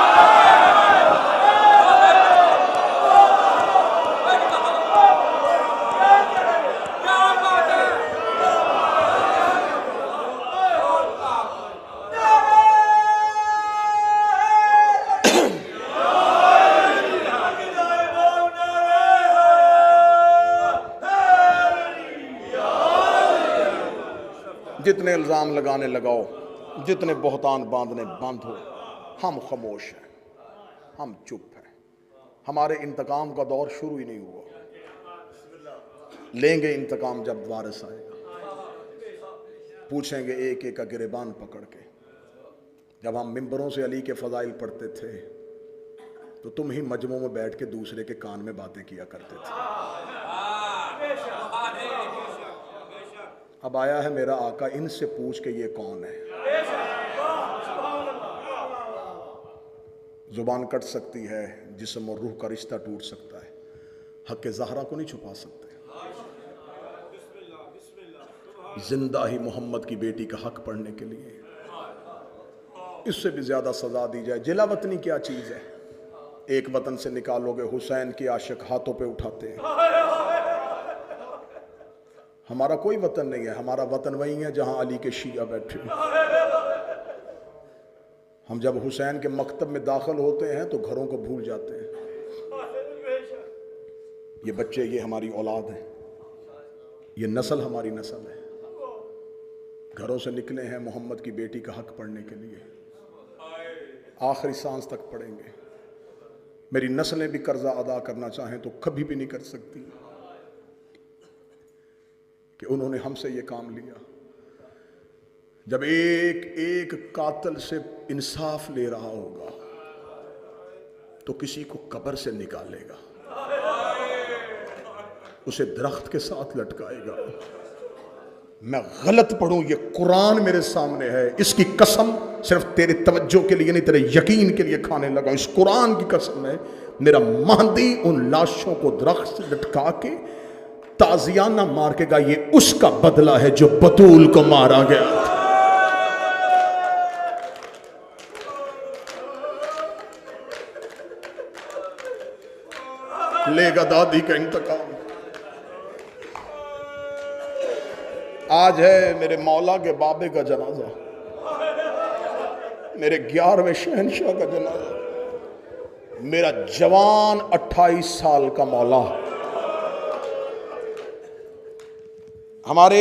जितने इल्ज़ाम लगाने लगाओ, जितने बहुतान बांधने बांधो, हम खामोश हैं, हम चुप हैं। हमारे इंतकाम का दौर शुरू ही नहीं हुआ। लेंगे इंतकाम जब वारिस आएगा, पूछेंगे एक एक का गिरेबान पकड़ के। जब हम मिंबरों से अली के फजाइल पढ़ते थे तो तुम ही मजमों में बैठ के दूसरे के कान में बातें किया करते थे। अब आया है मेरा आका, इनसे पूछ के ये कौन है। जुबान कट सकती है, जिस्म और रूह का रिश्ता टूट सकता है, हक ज़हरा को नहीं छुपा सकते। जिंदा ही मोहम्मद की बेटी का हक पढ़ने के लिए इससे भी ज्यादा सजा दी जाए। जिला वतनी क्या चीज है? एक वतन से निकालोगे, हुसैन की आशिक हाथों पे उठाते हैं। हमारा कोई वतन नहीं है, हमारा वतन वही है जहां अली के शिया बैठे। हम जब हुसैन के मकतब में दाखिल होते हैं तो घरों को भूल जाते हैं। ये बच्चे, ये हमारी औलाद है, ये नस्ल हमारी नस्ल है। घरों से निकले हैं मोहम्मद की बेटी का हक पढ़ने के लिए, आखिरी सांस तक पढ़ेंगे। मेरी नस्लें भी कर्जा अदा करना चाहें तो कभी भी नहीं कर सकती कि उन्होंने हमसे ये काम लिया। जब एक एक कातिल से इंसाफ ले रहा होगा तो किसी को कब्र से निकालेगा, उसे दरख्त के साथ लटकाएगा। मैं गलत पढ़ूं, ये कुरान मेरे सामने है, इसकी कसम सिर्फ तेरे तवज्जो के लिए नहीं, तेरे यकीन के लिए खाने लगा। इस कुरान की कसम है, मेरा महदी उन लाशों को दरख्त से लटका के ताजियाना मार के, ये उसका बदला है जो बतूल को मारा गया था। लेगा दादी का इंतकाम। आज है मेरे मौला के बाबे का जनाजा, मेरे 11वें शहनशाह का जनाजा। मेरा जवान 28 साल का मौला, हमारे